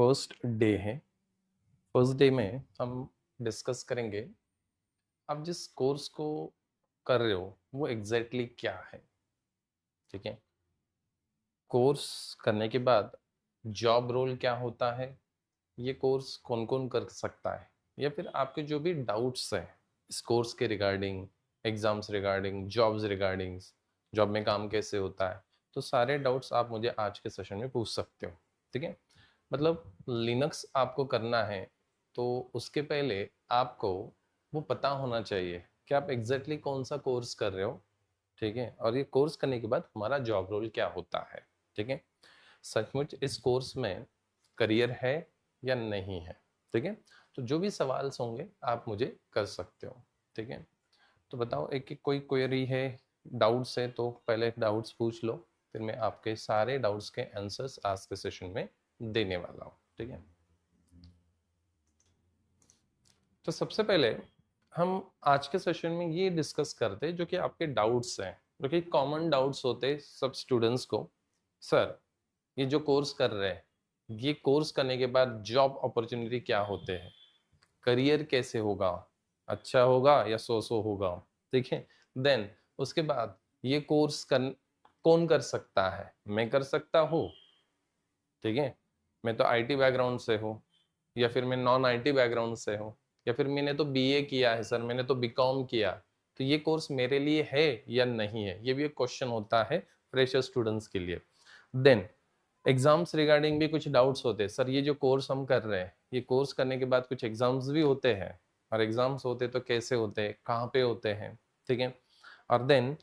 First day है। First day में हम डिस्कस करेंगे आप जिस कोर्स को कर रहे हो वो एग्जैक्टली क्या है। ठीक है, कोर्स करने के बाद जॉब रोल क्या होता है, ये कोर्स कौन कौन कर सकता है, या फिर आपके जो भी डाउट्स हैं इस कोर्स के regarding, exams regarding, jobs regarding, job में काम कैसे होता है, तो सारे डाउट्स आप मुझे आज के सेशन में पूछ सकते हो। ठीक है, मतलब लिनक्स आपको करना है तो उसके पहले आपको वो पता होना चाहिए कि आप एग्जैक्टली कौन सा कोर्स कर रहे हो। ठीक है, और ये कोर्स करने के बाद हमारा जॉब रोल क्या होता है। ठीक है, सचमुच इस कोर्स में करियर है या नहीं है। ठीक है, तो जो भी सवाल होंगे आप मुझे कर सकते हो। ठीक है, तो बताओ, एक एक कोई क्वेरी है, डाउट्स है तो पहले डाउट्स पूछ लो, फिर मैं आपके सारे डाउट्स के आंसर्स आज के सेशन में देने वाला हूँ। ठीक है, तो सबसे पहले हम आज के सेशन में ये डिस्कस करते हैं जो कि आपके डाउट्स हैं, जो कि कॉमन डाउट्स होते हैं सब स्टूडेंट्स को। सर, ये जो कोर्स कर रहे हैं, ये कोर्स करने के बाद जॉब अपॉर्चुनिटी क्या होते हैं, करियर कैसे होगा, अच्छा होगा या सो सो होगा। ठीक है, देन उसके बाद ये कोर्स कौन कर सकता है, मैं कर सकता हूँ। ठीक है, मैं तो आईटी बैकग्राउंड से हूँ, या फिर मैं नॉन आईटी बैकग्राउंड से हूँ, या फिर मैंने तो बीए किया है सर, मैंने तो बीकॉम किया, तो ये कोर्स मेरे लिए है या नहीं है, ये भी एक क्वेश्चन होता है फ्रेशर स्टूडेंट्स के लिए। देन एग्जाम्स रिगार्डिंग भी कुछ डाउट्स होते हैं, सर ये जो कोर्स हम कर रहे हैं, ये कोर्स करने के बाद कुछ एग्जाम्स भी होते हैं, और एग्जाम्स होते तो कैसे होते हैं, कहाँ पे होते हैं। ठीक है, और देन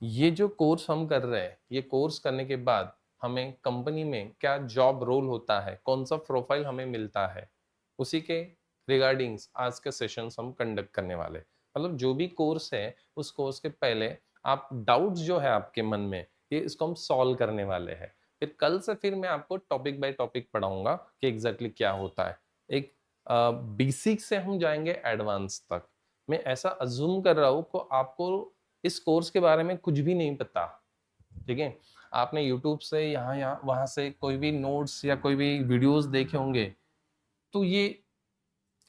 ये जो कोर्स हम कर रहे हैं, ये कोर्स करने के बाद हमें कंपनी में क्या जॉब रोल होता है, कौन सा प्रोफाइल हमें मिलता है, उसी के रिगार्डिंग्स आज के सेशंस हम कंडक्ट करने वाले। मतलब जो भी कोर्स है उस कोर्स के पहले आप डाउट्स जो है आपके मन में, ये इसको हम सॉल्व करने वाले हैं। फिर कल से फिर मैं आपको टॉपिक बाय टॉपिक पढ़ाऊंगा कि एग्जैक्टली क्या होता है। एक बेसिक से हम जाएंगे एडवांस तक। मैं ऐसा अज्यूम कर रहा हूँ को आपको इस कोर्स के बारे में कुछ भी नहीं पता। ठीक है, आपने यूट्यूब से यहाँ वहां से कोई भी नोट्स या कोई भी वीडियोस देखे होंगे, तो ये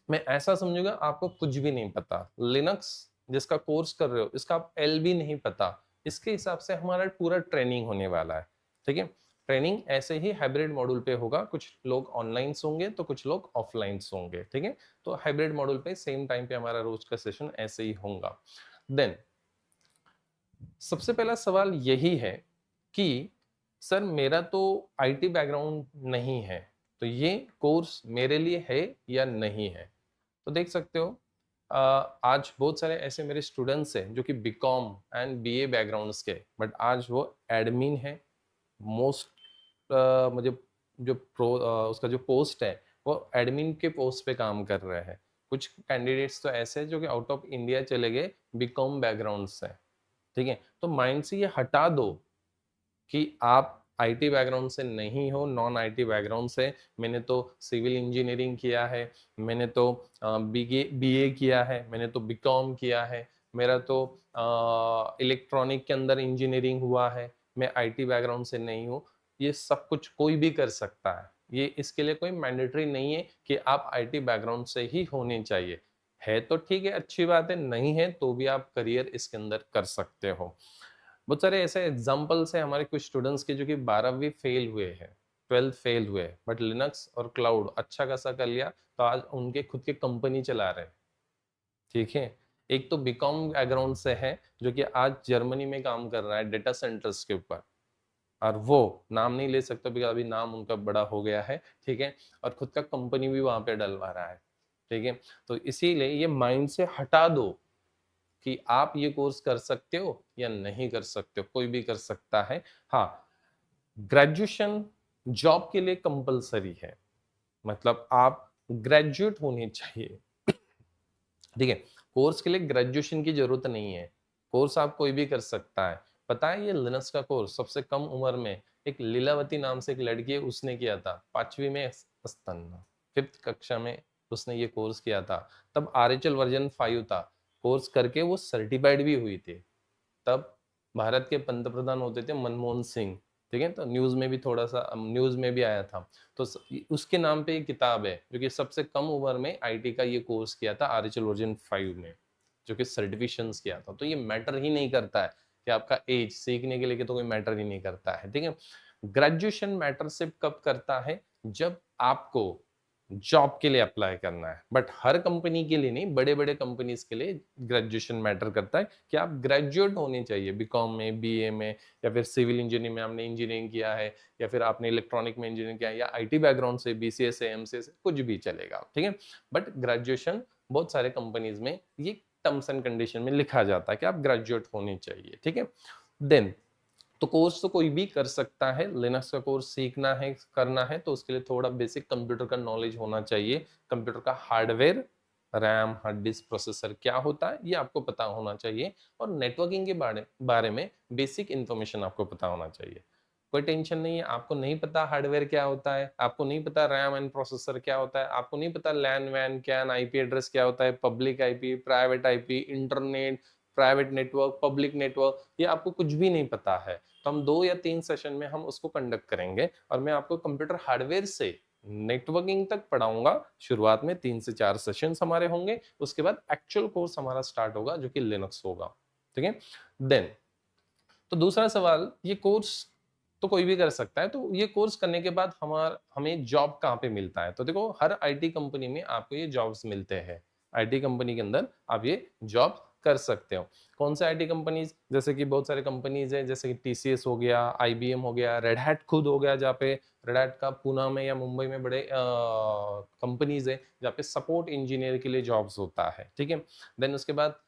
मैं ऐसा समझूंगा आपको कुछ भी नहीं पता। लिनक्स जिसका कोर्स कर रहे हो इसका आप एल भी नहीं पता, इसके हिसाब से हमारा पूरा ट्रेनिंग होने वाला है। ठीक है, ट्रेनिंग ऐसे ही हाइब्रिड मॉड्यूल पे होगा, कुछ लोग ऑनलाइन होंगे तो कुछ लोग ऑफलाइन होंगे। ठीक है, तो हाइब्रिड मॉड्यूल पे सेम टाइम पे हमारा रोज का सेशन ऐसे ही होगा। देन सबसे पहला सवाल यही है कि सर मेरा तो आईटी बैकग्राउंड नहीं है, तो ये कोर्स मेरे लिए है या नहीं है। तो देख सकते हो, आज बहुत सारे ऐसे मेरे स्टूडेंट्स हैं जो कि बीकॉम एंड बीए बैकग्राउंड्स के, बट आज वो एडमिन है। मोस्ट मुझे जो उसका जो पोस्ट है वो एडमिन के पोस्ट पे काम कर रहे हैं। कुछ कैंडिडेट्स तो ऐसे हैं जो कि आउट ऑफ इंडिया चले गए बीकॉम बैकग्राउंड से। ठीक है, तो माइंड से ये हटा दो कि आप आईटी बैकग्राउंड से नहीं हो, नॉन आईटी बैकग्राउंड से। मैंने तो सिविल इंजीनियरिंग किया है, मैंने तो बीए बीए किया है, मैंने तो बीकॉम किया है, मेरा तो इलेक्ट्रॉनिक के अंदर इंजीनियरिंग हुआ है, मैं आईटी बैकग्राउंड से नहीं हूँ। ये सब कुछ कोई भी कर सकता है, ये इसके लिए कोई मैंडेटरी नहीं है कि आप आईटी बैकग्राउंड से ही होने चाहिए। है तो ठीक है, अच्छी बात है, नहीं है तो भी आप करियर इसके अंदर कर सकते हो। बहुत सारे ऐसे एग्जाम्पल्स हैं हमारे कुछ स्टूडेंट्स के जो कि 12वीं फेल हुए हैं, 12th फेल हुए, बट लिनक्स और क्लाउड अच्छा खासा कर लिया, तो आज उनके खुद के कंपनी चला रहे हैं। ठीक है, एक तो बीकॉम बैकग्राउंड से है जो कि आज जर्मनी में काम कर रहा है डेटा सेंटर्स के ऊपर, और वो नाम नहीं ले सकता बिकॉज़ अभी नाम उनका बड़ा हो गया है। ठीक है, और खुद का कंपनी भी वहां पे डलवा रहा है। ठीक है, तो इसीलिए ये माइंड से हटा दो कि आप ये कोर्स कर सकते हो या नहीं कर सकते हो, कोई भी कर सकता है। हाँ, ग्रेजुएशन जॉब के लिए कंपलसरी है, मतलब आप ग्रेजुएट होने चाहिए। ठीक है, कोर्स के लिए ग्रेजुएशन की जरूरत नहीं है, कोर्स आप कोई भी कर सकता है। पता है, ये लिनक्स का कोर्स सबसे कम उम्र में एक लीलावती नाम से एक लड़की है, उसने किया था 5वीं में, स्तन 5th कक्षा में उसने ये कोर्स किया था। तब आरएचएल वर्जन 5 था, कोर्स करके वो सर्टिफाइड भी हुई थी। तब भारत के पंतप्रधान होते थे मनमोहन सिंह, ठीक है, तो न्यूज में भी थोड़ा सा न्यूज में भी आया था। तो उसके नाम पे एक किताब है जो कि सबसे कम उम्र में आईटी का ये कोर्स किया था आरएचएल वर्जन 5 में, जो कि सर्टिफिकेशंस किया था। तो ये मैटर ही नहीं करता है कि आपका एज सीखने के लिए, तो कोई मैटर ही नहीं करता है। ठीक है, ग्रेजुएशन मैटर सिर्फ कब करता है, जब आपको जॉब के लिए अप्लाई करना है। बट हर कंपनी के लिए नहीं, बड़े बड़े कंपनीज के लिए ग्रेजुएशन मैटर करता है कि आप ग्रेजुएट होने चाहिए, बीकॉम में, बीए में, या फिर सिविल इंजीनियरिंग में आपने इंजीनियरिंग किया है, या फिर आपने इलेक्ट्रॉनिक में इंजीनियरिंग किया है, या आईटी बैकग्राउंड से, बीसीए से, एमसीए से, कुछ भी चलेगा। ठीक है, बट ग्रेजुएशन बहुत सारे कंपनीज में ये टर्म्स एंड कंडीशन में लिखा जाता है कि आप ग्रेजुएट होने चाहिए। ठीक है, देन तो कोर्स तो कोई भी कर सकता है। लिनक्स का कोर्स सीखना है, करना है, तो उसके लिए थोड़ा बेसिक कंप्यूटर का नॉलेज होना चाहिए। कंप्यूटर का hardware, RAM, hard disk, processor क्या होता है ये आपको पता होना चाहिए। और नेटवर्किंग के बारे में बेसिक इंफॉर्मेशन आपको पता होना चाहिए। कोई टेंशन नहीं है, आपको नहीं पता हार्डवेयर क्या होता है, आपको नहीं पता रैम एंड प्रोसेसर क्या होता है, आपको नहीं पता लैन वैन कैन आईपी एड्रेस क्या होता है, public IP, private IP, internet, private network, public network, ये आपको कुछ भी नहीं पता है। तो हम 2 या 3 सेशन में हम उसको कंडक्ट करेंगे, और मैं आपको कंप्यूटर हार्डवेयर से नेटवर्किंग तक पढ़ाऊंगा। शुरुआत में 3 से 4 सेशंस हमारे होंगे, उसके बाद एक्चुअल कोर्स हमारा स्टार्ट होगा जो कि लिनक्स होगा। ठीक है, देन तो दूसरा सवाल, ये कोर्स तो कोई भी कर सकता है, तो ये कोर्स करने के बाद हमें जॉब कहाँ पे मिलता है? तो देखो, हर आईटी कंपनी में आपको ये जॉब्स मिलते हैं। आईटी कंपनी के अंदर आप ये जॉब कर सकते हो। कौन से आईटी कंपनीज? जैसे कि बहुत सारे कंपनीज है, जैसे कि टीसीएस हो गया, आईबीएम हो गया, रेड हैट खुद हो गया, जहाँ पे रेड हैट का पुणे में या मुंबई में बड़े कंपनीज है जहाँ पे सपोर्ट इंजीनियर के लिए जॉब्स होता है। ठीक है, देन उसके बाद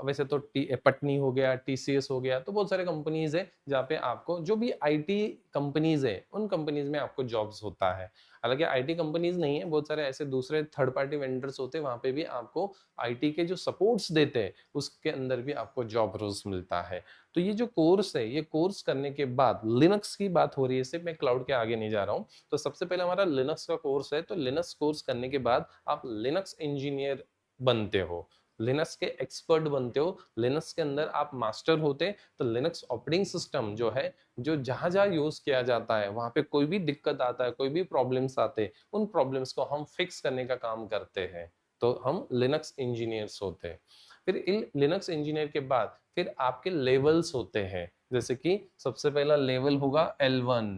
वैसे तो पटनी हो गया, टीसीएस हो गया, तो बहुत सारे कंपनीज है जहाँ पे आपको, जो भी आईटी कंपनीज है उन कंपनीज में आपको जॉब्स होता है। हालांकि आईटी कंपनीज नहीं है, बहुत सारे ऐसे दूसरे थर्ड पार्टी वेंडर्स होते हैं, वहां पे भी आपको आईटी के जो सपोर्ट्स देते हैं उसके अंदर भी आपको जॉब रोज मिलता है। तो ये जो कोर्स है, ये कोर्स करने के बाद, लिनक्स की बात हो रही है, सिर्फ मैं क्लाउड के आगे नहीं जा रहा हूँ। तो सबसे पहले हमारा लिनक्स का कोर्स है, तो लिनक्स कोर्स करने के बाद आप लिनक्स इंजीनियर बनते हो, लिनक्स के एक्सपर्ट बनते हो। लिनक्स के अंदर आप मास्टर होते, तो लिनक्स ऑपरेटिंग सिस्टम जो है, जो जहां जहां यूज किया जाता है, वहां पे कोई भी दिक्कत आता है, कोई भी प्रॉब्लम्स आते हैं, उन प्रॉब्लम्स को हम फिक्स करने का काम करते हैं। तो हम लिनक्स इंजीनियर्स होते हैं। फिर इन लिनक्स इंजीनियर के बाद फिर आपके लेवल्स होते हैं, जैसे कि सबसे पहला लेवल होगा L1।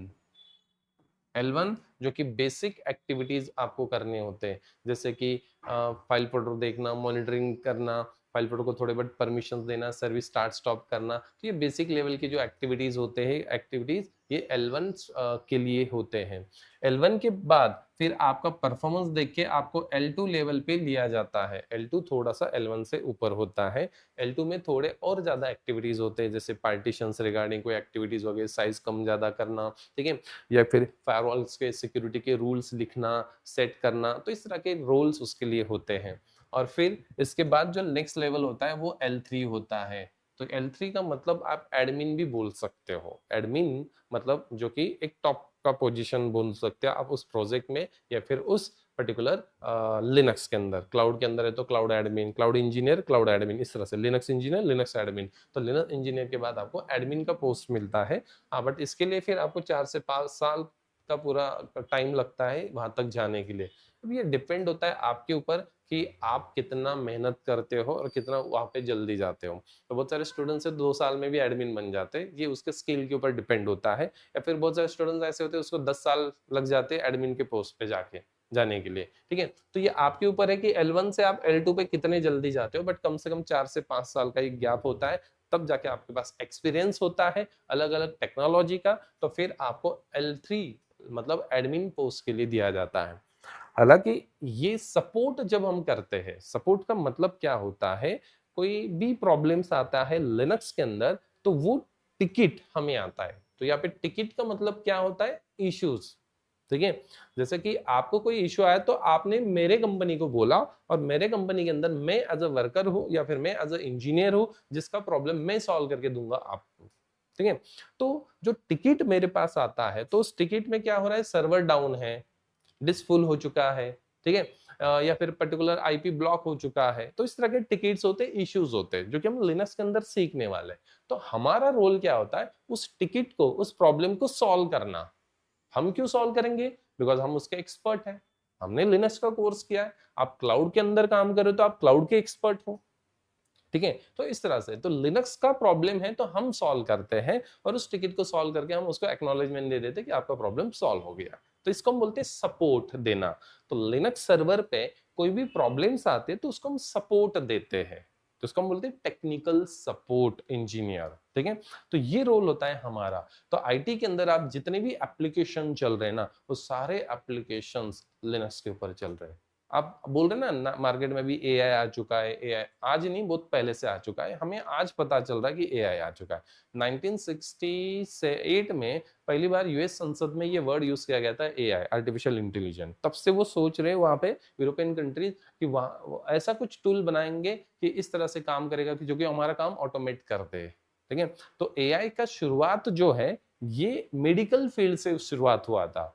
L1 जो कि बेसिक एक्टिविटीज आपको करने होते हैं, जैसे कि फाइल फोल्डर देखना, मॉनिटरिंग करना, फाइल फोल्डर को थोड़े बहुत परमिशन देना, सर्विस स्टार्ट स्टॉप करना। तो ये बेसिक लेवल की जो एक्टिविटीज होते हैं, एक्टिविटीज ये L1 के लिए होते हैं। L1 के बाद फिर आपका परफॉर्मेंस देख के आपको L2 लेवल पे लिया जाता है। L2 थोड़ा सा L1 से ऊपर होता है। L2 में थोड़े और ज्यादा एक्टिविटीज होते हैं, जैसे पार्टीशंस रिगार्डिंग कोई एक्टिविटीज हो गई, साइज कम ज्यादा करना, ठीक है, या फिर फायरवॉल्स के सिक्योरिटी के रूल्स लिखना, सेट करना। तो इस तरह के रोल्स उसके लिए होते हैं। और फिर इसके बाद जो नेक्स्ट लेवल होता है वो L3 होता है। तो L3 का मतलब आप एडमिन भी बोल सकते हो। एडमिन मतलब जो कि एक टॉप का पोजीशन बोल सकते हो आप उस प्रोजेक्ट में, या फिर उस पर्टिकुलर लिनक्स के अंदर। क्लाउड के अंदर है तो cloud admin, cloud engineer, cloud admin, इस तरह से लिनक्स इंजीनियर, लिनक्स एडमिन। तो लिनक्स इंजीनियर के बाद आपको एडमिन का पोस्ट मिलता है। हाँ, बट इसके लिए फिर आपको 4 से 5 साल का पूरा टाइम लगता है वहां तक जाने के लिए। अब ये डिपेंड होता है आपके ऊपर कि आप कितना मेहनत करते हो और कितना वहां पे जल्दी जाते हो। तो बहुत सारे स्टूडेंट्स 2 साल में भी एडमिन बन जाते हैं, ये उसके स्किल के ऊपर डिपेंड होता है। या फिर बहुत सारे स्टूडेंट्स ऐसे होते हैं उसको 10 साल लग जाते हैं एडमिन के पोस्ट पे जाने के लिए। ठीक है, तो ये आपके ऊपर है कि L1 से आप L2 पे कितने जल्दी जाते हो, बट कम से कम 4 से 5 साल का एक गैप होता है, तब जाके आपके पास एक्सपीरियंस होता है अलग अलग टेक्नोलॉजी का। तो फिर आपको L3 मतलब एडमिन पोस्ट के लिए दिया जाता है। हालांकि ये सपोर्ट जब हम करते हैं, सपोर्ट का मतलब क्या होता है, कोई भी प्रॉब्लम्स आता है लिनक्स के अंदर, तो वो टिकट हमें आता है। तो यहाँ पे टिकट का मतलब क्या होता है, इश्यूज। ठीक है, जैसे कि आपको कोई इशू आया तो आपने मेरे कंपनी को बोला, और मेरे कंपनी के अंदर मैं एज अ वर्कर हूं या फिर मैं एज अ इंजीनियर हूं, जिसका प्रॉब्लम मैं सॉल्व करके दूंगा आपको। ठीक है, तो जो टिकट मेरे पास आता है, तो उस टिकट में क्या हो रहा है, सर्वर डाउन है, डिस्क फुल हो चुका है, ठीक है, या फिर पर्टिकुलर आईपी ब्लॉक हो चुका है, तो इस तरह के टिकट्स होते, इश्यूज होते हैं जो कि हम लिनक्स के अंदर सीखने वाले हैं। तो हमारा रोल क्या होता है, उस टिकट को, उस प्रॉब्लम को सॉल्व करना। हम क्यों सॉल्व करेंगे? बिकॉज हम उसके एक्सपर्ट हैं, हमने लिनक्स का कोर्स किया है। आप क्लाउड के अंदर काम करो तो आप क्लाउड के एक्सपर्ट हो, ठीक है। तो इस तरह से तो लिनक्स का प्रॉब्लम है तो हम सॉल्व करते हैं, और उस टिकट को सॉल्व करके हम उसको एक्नॉलेजमेंट दे देते हैं कि आपका प्रॉब्लम सॉल्व हो गया। तो इसको हम बोलते हैं सपोर्ट देना। तो लिनक्स सर्वर पे कोई भी प्रॉब्लम्स आते हैं तो उसको हम सपोर्ट देते हैं, तो उसको हम बोलते हैं टेक्निकल सपोर्ट इंजीनियर, ठीक है। तो ये रोल होता है हमारा। तो आईटी के अंदर आप जितने भी एप्लीकेशन चल रहे हैं ना, वो सारे एप्लीकेशंस लिनक्स के ऊपर चल रहे हैं। आप बोल रहे ना मार्केट में भी एआई आ चुका है। एआई आज नहीं, बहुत पहले से आ चुका है, हमें आज पता चल रहा है कि एआई आ चुका है। 1968 में पहली बार यूएस संसद में ये वर्ड यूज किया गया था, एआई, आर्टिफिशियल इंटेलिजेंस। तब से वो सोच रहे वहां पे यूरोपियन कंट्रीज कि वहां ऐसा कुछ टूल बनाएंगे कि इस तरह से काम करेगा कि जो कि हमारा काम ऑटोमेट कर दे, ठीक है। तो एआई का शुरुआत जो है ये मेडिकल फील्ड से शुरुआत हुआ था।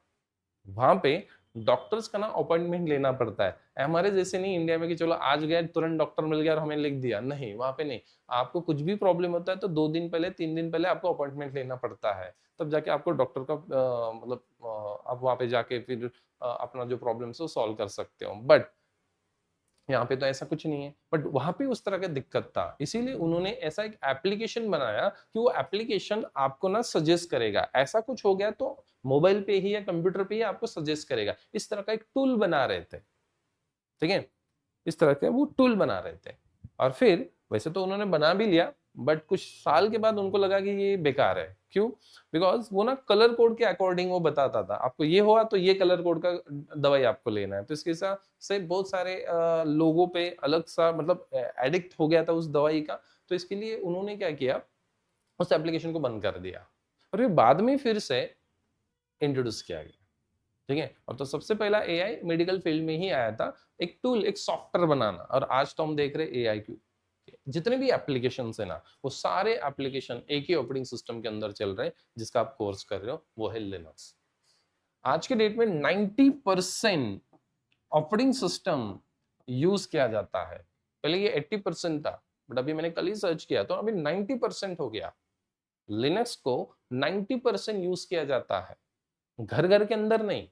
वहां पे डॉक्टर्स का ना अपॉइंटमेंट लेना पड़ता है, हमारे जैसे नहीं इंडिया में कि चलो आज गए तुरंत डॉक्टर मिल गया और हमें लिख दिया, नहीं, वहां पे नहीं। आपको कुछ भी प्रॉब्लम होता है तो 2 दिन पहले, 3 दिन पहले आपको अपॉइंटमेंट लेना पड़ता है, तब जाके आपको डॉक्टर का मतलब आप वहां पे जाके फिर अपना जो प्रॉब्लम है वो सॉल्व कर सकते हो। बट यहाँ पे तो ऐसा कुछ नहीं है, बट वहां पे उस तरह का दिक्कत था, इसीलिए उन्होंने ऐसा एक एप्लीकेशन बनाया कि वो एप्लीकेशन आपको ना सजेस्ट करेगा, ऐसा कुछ हो गया तो मोबाइल पे ही या कंप्यूटर पे ही आपको सजेस्ट करेगा। इस तरह का एक टूल बना रहे थे, ठीक है। इस तरह के वो टूल बना रहे थे। और फिर वैसे तो उन्होंने बना भी लिया, बट कुछ साल के बाद उनको लगा कि ये बेकार है। क्यों? बिकॉज वो ना कलर कोड के अकॉर्डिंग वो बताता था, आपको ये हुआ तो ये कलर कोड का दवाई आपको लेना है। तो इसके हिसाब से बहुत सारे लोगों पे अलग सा मतलब एडिक्ट हो गया था उस दवाई का। तो इसके लिए उन्होंने क्या किया, उस एप्लीकेशन को बंद कर दिया, और फिर बाद में फिर से इंट्रोड्यूस किया गया, ठीक है। और तो सबसे पहला एआई मेडिकल फील्ड में ही आया था, एक टूल, एक सॉफ्टवेयर बनाना। और आज तो हम देख रहे हैं एआई की जितने भी एप्लीकेशन है ना, वो सारे एप्लीकेशन एक ही ऑपरेटिंग सिस्टम के अंदर चल रहे हैं, जिसका आप कोर्स कर रहे हो वो है लिनक्स। आज के डेट में 90% ऑपरेटिंग सिस्टम यूज किया जाता है। पहले ये 80% था, बट अभी मैंने कल ही सर्च किया तो अभी 90% हो गया। लिनक्स को 90% यूज किया जाता है, घर घर के अंदर नहीं,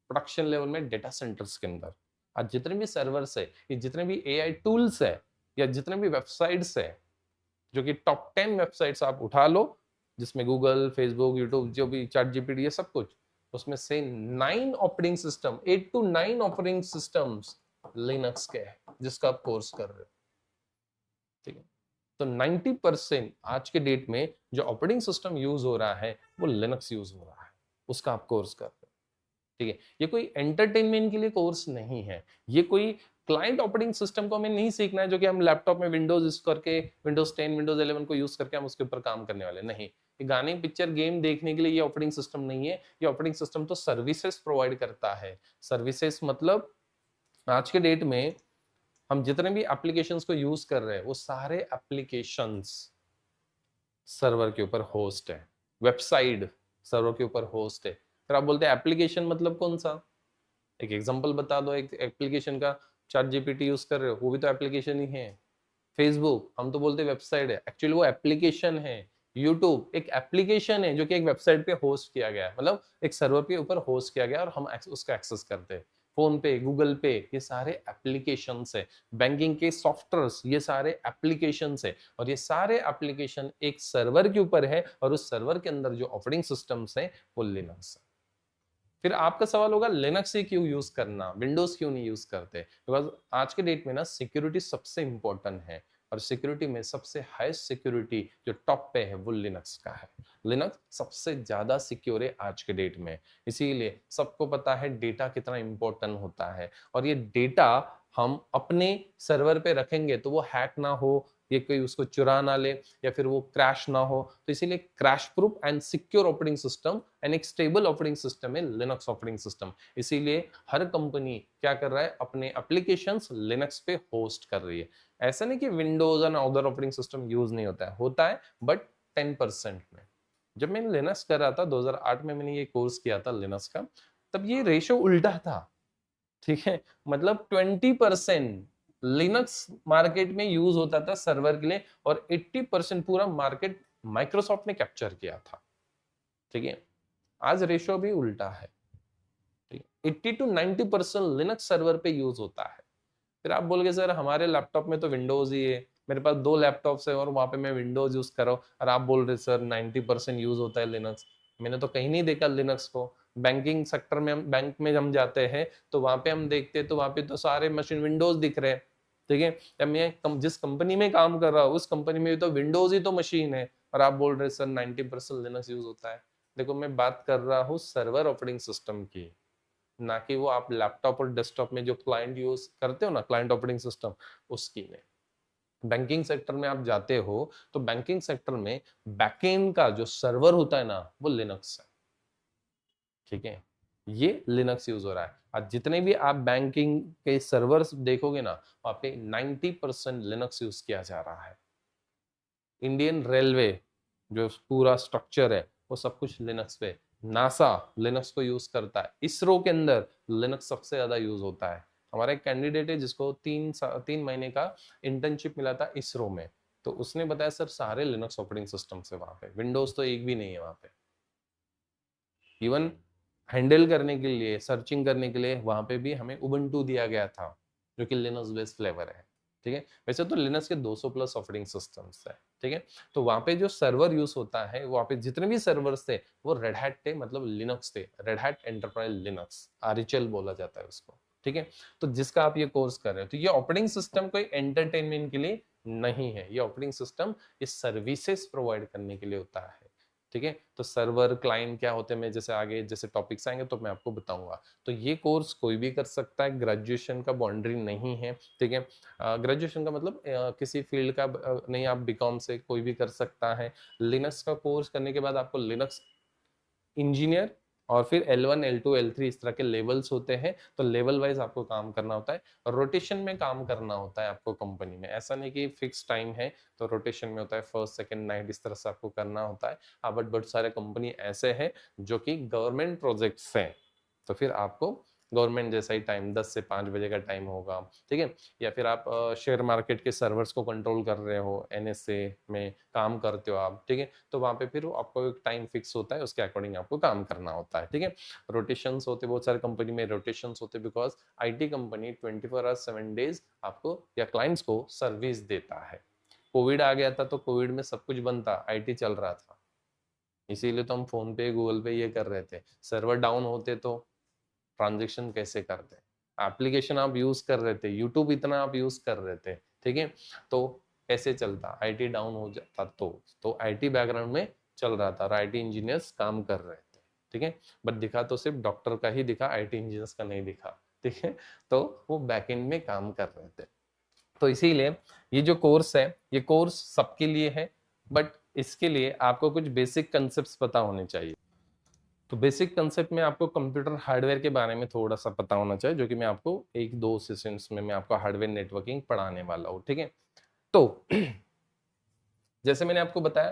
प्रोडक्शन लेवल में, डेटा सेंटर्स के अंदर। आज जितने भी सर्वर्स है, ये जितने भी एआई टूल्स है, या जितने भी वेबसाइट्स है, जो कि टॉप 10 वेबसाइट्स आप उठा लो, जिसमें गूगल, फेसबुक, यूट्यूब, जो भी चैट जीपीटी, ये सब कुछ, उसमें से 9 operating system, 8 to 9 operating systems Linux के हैं, जिसका आप कोर्स कर रहे हो, ठीक है। तो 90% आज के डेट में जो ऑपरेटिंग सिस्टम यूज हो रहा है वो लिनक्स यूज हो रहा है, उसका आप कोर्स कर रहे हो, ठीक है। ये कोई एंटरटेनमेंट के लिए कोर्स नहीं है, ये कोई क्लाइंट ऑपरेटिंग सिस्टम को हमें नहीं सीखना है जो कि हम लैपटॉप में विंडोज यूज करके, विंडोज 10, विंडोज 11 को यूज करके हम उसके ऊपर काम करने वाले नहीं। ये गाने, पिक्चर, गेम देखने के लिए ये ऑपरेटिंग सिस्टम नहीं है। ये ऑपरेटिंग सिस्टम तो सर्विसेज प्रोवाइड करता है। सर्विसेज मतलब आज के डेट में हम जितने भी एप्लीकेशंस को यूज कर रहे हैं वो सारे एप्लीकेशंस सर्वर के ऊपर होस्ट है, वेबसाइट सर्वर के ऊपर होस्ट है। फिर आप बोलते हैं एप्लीकेशन मतलब कौन सा, एक एग्जांपल बता दो एक एप्लीकेशन का। चैट जीपीटी यूज कर रहे हो, वो भी तो एप्लीकेशन ही है। फेसबुक हम तो बोलते हैं वेबसाइट है, एक्चुअली वो एप्लीकेशन है। यूट्यूब एक एप्लीकेशन है जो कि एक वेबसाइट पे होस्ट किया गया है, मतलब एक सर्वर के ऊपर होस्ट किया गया और हम उसका एक्सेस करते हैं। फोन पे, गूगल पे, ये सारे एप्लीकेशंस है। बैंकिंग के सॉफ्टवेयर्स, ये सारे एप्लीकेशंस है। और ये सारे एप्लीकेशन एक सर्वर के ऊपर है, और उस सर्वर के अंदर जो ऑपरेटिंग सिस्टम्स है वो लिनक्स है। फिर आपका सवाल होगा लिनक्स ही क्यों यूज करना, विंडोज क्यों नहीं यूज करते? बिकॉज आज के डेट में ना सिक्योरिटी सबसे इंपॉर्टेंट है, और सिक्योरिटी में सबसे हाईएस्ट सिक्योरिटी जो टॉप पे है वो लिनक्स का है। लिनक्स सबसे ज्यादा सिक्योर है आज के डेट में। इसीलिए सबको पता है डेटा कितना इंपॉर्टेंट होता है, और ये डेटा हम अपने सर्वर पे रखेंगे तो वो हैक ना हो, ये कोई उसको चुरा ना ले, या फिर वो क्रैश ना हो। तो इसीलिए crash proof and secure operating system and एक स्टेबल ऑपरेटिंग सिस्टम है लिनक्स ऑपरेटिंग सिस्टम। इसीलिए हर कंपनी क्या कर रहा है, अपने एप्लीकेशंस लिनक्स पे होस्ट कर रही है। ऐसा नहीं कि Windows and other operating system use नहीं होता है बट 10% में। जब मैंने लिनक्स कर रहा था 2008 में, मैंने ये कोर्स किया था लिनक्स का, तब ये रेशो उल्टा था, ठीक है, मतलब 20% लिनक्स मार्केट में यूज होता था सर्वर के लिए, और 80% पूरा मार्केट माइक्रोसॉफ्ट ने कैप्चर किया था। ठीक है, आज रेशो भी उल्टा है। 80 to 90% लिनक्स सर्वर पे यूज होता है। फिर आप बोलोगे सर हमारे लैपटॉप में तो विंडोज ही है, मेरे पास 2 लैपटॉप्स है और वहां पे मैं विंडोज यूज कर रहा हूँ, और आप बोल रहे सर 90% यूज होता है लिनक्स। मैंने तो कहीं नहीं देखा लिनक्स को। बैंकिंग सेक्टर में, हम बैंक में हम जाते हैं तो वहां पे हम देखते हैं तो वहां पे तो सारे मशीन विंडोज दिख रहे हैं। ठीक है, या मैं जिस कंपनी में काम कर रहा हूँ उस कंपनी में भी तो विंडोज ही तो मशीन है, और आप बोल रहे सर 90% लिनक्स यूज होता है। देखो, मैं बात कर रहा हूँ सर्वर ऑपरेटिंग सिस्टम की, ना कि वो आप लैपटॉप और डेस्कटॉप में जो क्लाइंट यूज करते हो ना, क्लाइंट ऑपरेटिंग सिस्टम, उसकी नहीं। बैंकिंग सेक्टर में आप जाते हो तो बैंकिंग सेक्टर में बैकएंड का जो सर्वर होता है ना, वो लिनक्स है। ठीक है, ये लिनक्स यूज हो रहा है। आज जितने भी आप बैंकिंग के सर्वर्स देखोगे ना, वहां पे 90% लिनक्स यूज किया जा रहा है। इंडियन रेलवे जो पूरा स्ट्रक्चर है वो सब कुछ लिनक्स पे। नासा लिनक्स को यूज करता है। इसरो के अंदर लिनक्स सबसे ज्यादा यूज होता है। हमारा एक कैंडिडेट है जिसको 3 महीने का इंटर्नशिप मिला था इसरो में, तो उसने बताया सर सारे लिनक्स ऑपरेटिंग सिस्टम से वहां पे, विंडोज तो एक भी नहीं है वहां पे। इवन हैंडल करने के लिए, सर्चिंग करने के लिए वहां पे भी हमें उबुंटू दिया गया था, जो कि लिनक्स बेस्ड फ्लेवर है। ठीक है, वैसे तो लिनक्स के 200 प्लस ऑपरेटिंग सिस्टम्स है। ठीक है, तो वहां पे जो सर्वर यूज होता है, वहां पे जितने भी सर्वर्स थे वो रेड हैट थे, मतलब लिनक्स थे, red hat enterprise Linux, RHL बोला जाता है उसको। ठीक है, तो जिसका आप ये कोर्स कर रहे हो, तो ये ऑपरेटिंग सिस्टम कोई एंटरटेनमेंट के लिए नहीं है, ये ऑपरेटिंग सिस्टम ये सर्विसेज प्रोवाइड करने के लिए होता है। ठीक है, तो सर्वर क्लाइंट क्या होते हैं, मैं जैसे आगे जैसे टॉपिक्स आएंगे तो मैं आपको बताऊंगा। तो ये कोर्स कोई भी कर सकता है, ग्रेजुएशन का बाउंड्री नहीं है। ठीक है, ग्रेजुएशन का मतलब किसी फील्ड का नहीं, आप बीकॉम से कोई भी कर सकता है। लिनक्स का कोर्स करने के बाद आपको लिनक्स इंजीनियर, और फिर L1 L2 L3 इस तरह के लेवल्स होते हैं, तो लेवल वाइज आपको काम करना होता है, रोटेशन में काम करना होता है आपको कंपनी में। ऐसा नहीं कि फिक्स टाइम है तो रोटेशन में होता है, फर्स्ट सेकंड नाइट इस तरह से आपको करना होता है। हाँ, बट बहुत सारे कंपनी ऐसे हैं जो कि गवर्नमेंट प्रोजेक्ट्स हैं, तो फिर आपको गवर्नमेंट जैसा ही टाइम 10 से 5 बजे का टाइम होगा। ठीक है, या फिर आप शेयर मार्केट के सर्वर्स को कंट्रोल कर रहे हो, एनएसए में काम करते हो आप। ठीक है, तो वहां पे फिर आपको एक टाइम फिक्स होता है, उसके अकॉर्डिंग आपको काम करना होता है। ठीक है, रोटेशंस होते, बहुत सारे कंपनी में रोटेशंस होते, because IT company 24 hours 7 days आपको या क्लाइंट्स को सर्विस देता है। कोविड आ गया था तो कोविड में सब कुछ बंद था, आईटी चल रहा था, इसीलिए तो हम फोन पे गूगल पे ये कर रहे थे। सर्वर डाउन होते तो ट्रांजेक्शन कैसे करते, एप्लीकेशन आप यूज कर रहे थे, यूट्यूब इतना आप यूज कर रहे थे, ठीक है, तो कैसे चलता, आईटी डाउन हो जाता तो आईटी बैकग्राउंड में चल रहा था और आईटी इंजीनियर्स काम कर रहे थे। ठीक है, बट दिखा तो सिर्फ डॉक्टर का ही दिखा, आईटी इंजीनियर्स का नहीं दिखा। ठीक है, तो वो बैकएंड में काम कर रहे थे। तो इसीलिए ये जो कोर्स है, ये कोर्स सबके लिए है, बट इसके लिए आपको कुछ बेसिक कंसेप्ट पता होने चाहिए। तो बेसिक कंसेप्ट में आपको कंप्यूटर हार्डवेयर के बारे में थोड़ा सा पता होना चाहिए, जो कि मैं आपको 1-2 सेशंस में मैं आपको हार्डवेयर नेटवर्किंग पढ़ाने वाला हूँ। ठीक है, तो जैसे मैंने आपको बताया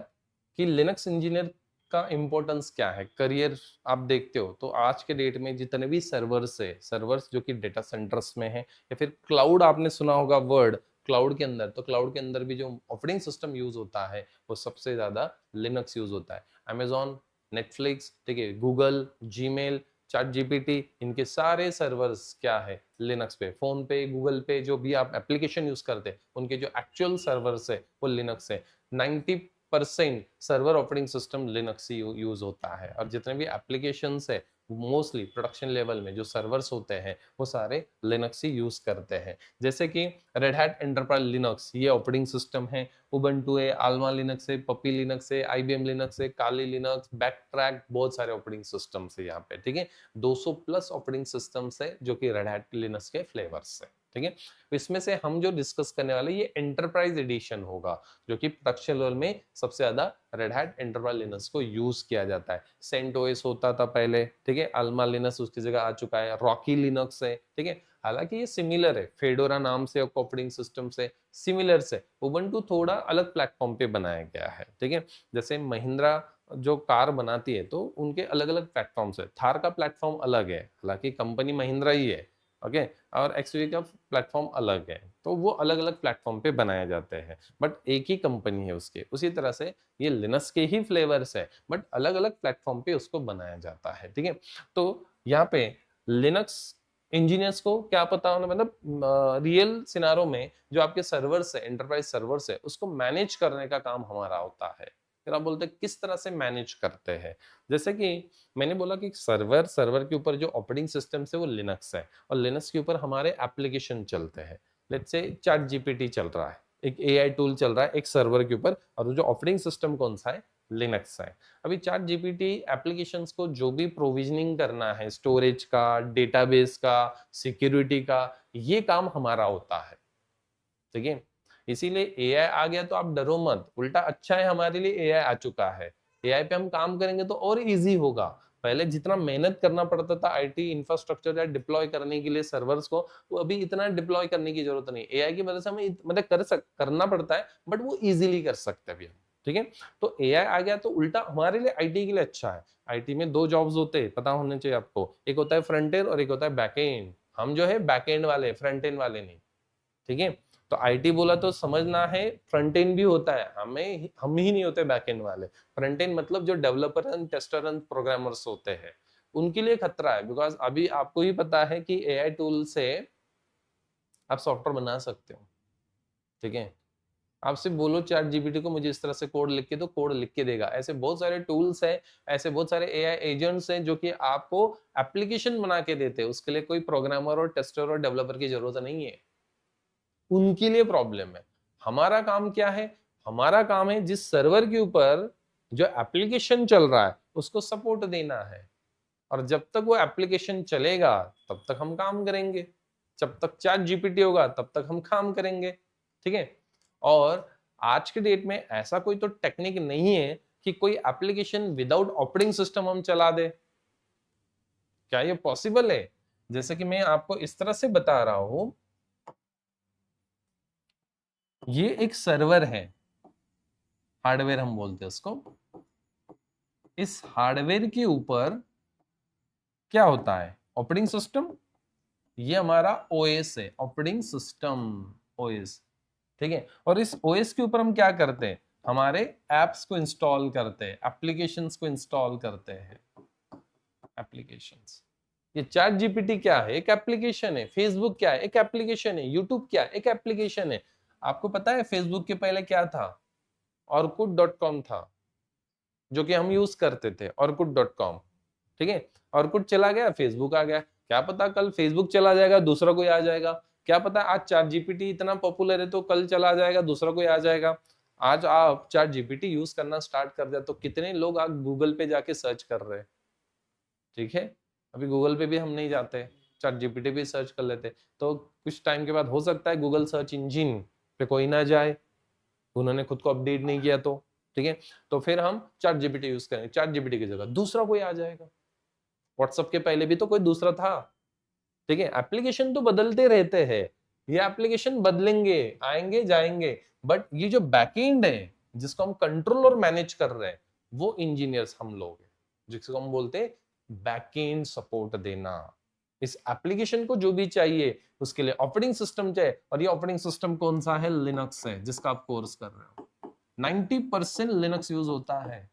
कि लिनक्स इंजीनियर का इंपॉर्टेंस क्या है, करियर आप देखते हो तो आज के डेट में जितने भी सर्वर्स है, सर्वर्स जो कि डेटा सेंटर्स में है, या फिर क्लाउड, आपने सुना होगा वर्ड क्लाउड के अंदर, तो क्लाउड के अंदर भी जो ऑपरेटिंग सिस्टम यूज होता है वो सबसे ज्यादा लिनक्स यूज होता है। अमेजॉन, नेटफ्लिक्स, ठीक है, गूगल, जीमेल, चैट जीपीटी, इनके सारे सर्वर्स क्या है, लिनक्स पे। फोन पे, गूगल पे, जो भी आप एप्लीकेशन यूज करते हैं उनके जो एक्चुअल सर्वर्स है वो लिनक्स है। 90% सर्वर ऑपरेटिंग सिस्टम लिनक्स ही यूज होता है, और जितने भी एप्लीकेशन है मोस्टली प्रोडक्शन लेवल में जो सर्वर्स होते हैं वो सारे लिनक्स ही यूज करते हैं। जैसे कि रेड हैट एंटरप्राइज लिनक्स, ये ऑपरेटिंग सिस्टम है। उबंटू है, आल्मा लिनक्स है, पपी लिनक्स है, आईबीएम लिनक्स है, काली लिनक्स, बैकट्रैक, बहुत सारे ऑपरेटिंग सिस्टम्स है यहाँ पे। ठीक है, 200 प्लस ऑपरेटिंग सिस्टम्स है जो कि रेड हैट लिनक्स के फ्लेवर्स है। ठीक है, तो इसमें से हम जो डिस्कस करने वाले ये एंटरप्राइज एडिशन होगा, जो कि प्रोडक्शन लेवल में सबसे ज्यादा रेड हैट एंटरप्राइज लिनक्स को यूज किया जाता है। सेंट ओएस होता था पहले, ठीक है, अल्मा लिनक्स उसकी जगह आ चुका है, रॉकी लिनक्स है। ठीक है, हालांकि ये सिमिलर है, फेडोरा नाम से ऑपरेटिंग सिस्टम से सिमिलर से। उबंटू थोड़ा अलग प्लेटफॉर्म पे बनाया गया है। ठीक है, जैसे महिंद्रा जो कार बनाती है तो उनके अलग अलग प्लेटफॉर्म्स है, थार का प्लेटफॉर्म अलग है, हालांकि कंपनी महिंद्रा ही है, ओके, और XUI का प्लेटफॉर्म अलग है, तो वो अलग अलग प्लेटफॉर्म पे बनाए जाते हैं, बट एक ही कंपनी है उसके। उसी तरह से ये लिनक्स के ही फ्लेवर्स है, बट अलग अलग प्लेटफॉर्म पे उसको बनाया जाता है, ठीक है। तो यहाँ पे लिनक्स इंजीनियर्स को क्या पता होना, मतलब रियल सिनारो में जो आपके सर्वर्स है, एंटरप्राइज सर्वर्स है, उसको मैनेज करने का काम हमारा होता है। फिर आप बोलते हैं किस तरह से मैनेज करते हैं, जैसे कि मैंने बोला कि सर्वर के ऊपर जो ऑपरेटिंग सिस्टम है वो लिनक्स है, और लिनक्स के ऊपर हमारे एप्लीकेशन चलते हैं। लेट्स से चैट जीपीटी चल रहा है, एक एआई टूल चल रहा है एक सर्वर के ऊपर, और जो ऑपरेटिंग सिस्टम कौन सा है, लिनक्स है। अभी चैट जीपीटी एप्लीकेशंस को जो भी प्रोविजनिंग करना है, स्टोरेज का, डेटाबेस का, सिक्योरिटी का, ये काम हमारा होता है, ठीक है। इसीलिए एआई आ गया तो आप डरो मत, उल्टा अच्छा है हमारे लिए एआई आ चुका है। एआई पे हम काम करेंगे तो और इजी होगा। पहले जितना मेहनत करना पड़ता था आईटी इंफ्रास्ट्रक्चर या डिप्लॉय करने के लिए सर्वर्स को, तो अभी इतना डिप्लॉय करने की जरूरत नहीं। एआई की वजह से हमें मतलब करना पड़ता है, बट वो इजीली कर सकते हैं अभी हम, ठीक है। तो एआई आ गया तो उल्टा हमारे लिए आईटी के लिए अच्छा है। आईटी में दो जॉब्स होते हैं, पता होने चाहिए आपको, एक होता है फ्रंट एंड और एक होता है बैक एंड। हम जो है बैक एंड वाले, फ्रंट एंड वाले नहीं, ठीक है। तो आईटी बोला तो समझना है फ्रंट एंड भी होता है, हम ही नहीं होते बैक एंड वाले। फ्रंट एंड मतलब जो developer and tester and programmers होते हैं, उनके लिए खतरा है। बिकॉज अभी आपको ही पता है कि एआई टूल से आप सॉफ्टवेयर बना सकते हो, ठीक है। आपसे बोलो चैट जीपीटी को मुझे इस तरह से कोड लिख के दो, कोड लिख के देगा। ऐसे बहुत सारे टूल्स हैं, ऐसे बहुत सारे एआई एजेंट्स हैं जो कि आपको एप्लीकेशन बना के देते हैं। उसके लिए कोई प्रोग्रामर और टेस्टर और डेवलपर की जरूरत नहीं है, उनके लिए प्रॉब्लम है। हमारा काम क्या है, हमारा काम है जिस सर्वर के ऊपर जो एप्लीकेशन चल रहा है उसको सपोर्ट देना है, और जब तक वो एप्लीकेशन चलेगा तब तक हम काम करेंगे, जब तक चैट जीपीटी होगा तब तक हम काम करेंगे, ठीक है। और आज के डेट में ऐसा कोई तो टेक्निक नहीं है कि कोई एप्लीकेशन विदाउट ऑपरेटिंग सिस्टम हम चला दे। क्या ये पॉसिबल है? जैसे कि मैं आपको इस तरह से बता रहा हूं, ये एक सर्वर है, हार्डवेयर हम बोलते हैं उसको। इस हार्डवेयर के ऊपर क्या होता है, ऑपरेटिंग सिस्टम। ये हमारा ओएस है, ऑपरेटिंग सिस्टम, ओएस, ठीक है। और इस ओएस के ऊपर हम क्या करते हैं, हमारे एप्स को इंस्टॉल करते हैं, एप्लीकेशंस को इंस्टॉल करते हैं, एप्लीकेशंस। ये चैट जीपीटी क्या है, एक एप्लीकेशन है। फेसबुक क्या है, एक एप्लीकेशन है। यूट्यूब क्या है, एक एप्लीकेशन है। आपको पता है फेसबुक के पहले क्या था, orkut.com था, जो कि हम यूज करते थे, orkut.com, ठीक है। orkut चला गया, फेसबुक आ गया। क्या पता कल फेसबुक चला जाएगा, दूसरा कोई आ जाएगा। क्या पता आज चैट जीपीटी इतना पॉपुलर है तो कल चला जाएगा, दूसरा कोई आ जाएगा। आज आप चैट जीपीटी यूज करना स्टार्ट कर दिया तो कितने लोग आज गूगल पे जाके सर्च कर रहे हैं, ठीक है। अभी गूगल पे भी हम नहीं जाते, चैट जीपीटी भी सर्च कर लेते। तो कुछ टाइम के बाद हो सकता है गूगल सर्च इंजिन पे कोई ना जाए, उन्होंने खुद को अपडेट नहीं किया तो, ठीक है। तो फिर हम चैट जीपीटी यूज करेंगे, चैट जीपीटी की जगह दूसरा कोई आ जाएगा। व्हाट्सएप के पहले भी तो कोई दूसरा था, ठीक है। एप्लीकेशन तो बदलते रहते हैं, ये एप्लीकेशन बदलेंगे, आएंगे जाएंगे, बट ये जो बैकएंड है जिसको हम कंट्रोल और मैनेज कर रहे हैं, वो इंजीनियर्स हम लोग हैं, जिसको हम बोलते हैं बैकएंड सपोर्ट देना। इस एप्लीकेशन को जो भी चाहिए उसके लिए ऑपरेटिंग सिस्टम चाहिए, और ये ऑपरेटिंग सिस्टम कौन सा है, लिनक्स है, जिसका आप कोर्स कर रहे हो। 90% लिनक्स यूज होता है,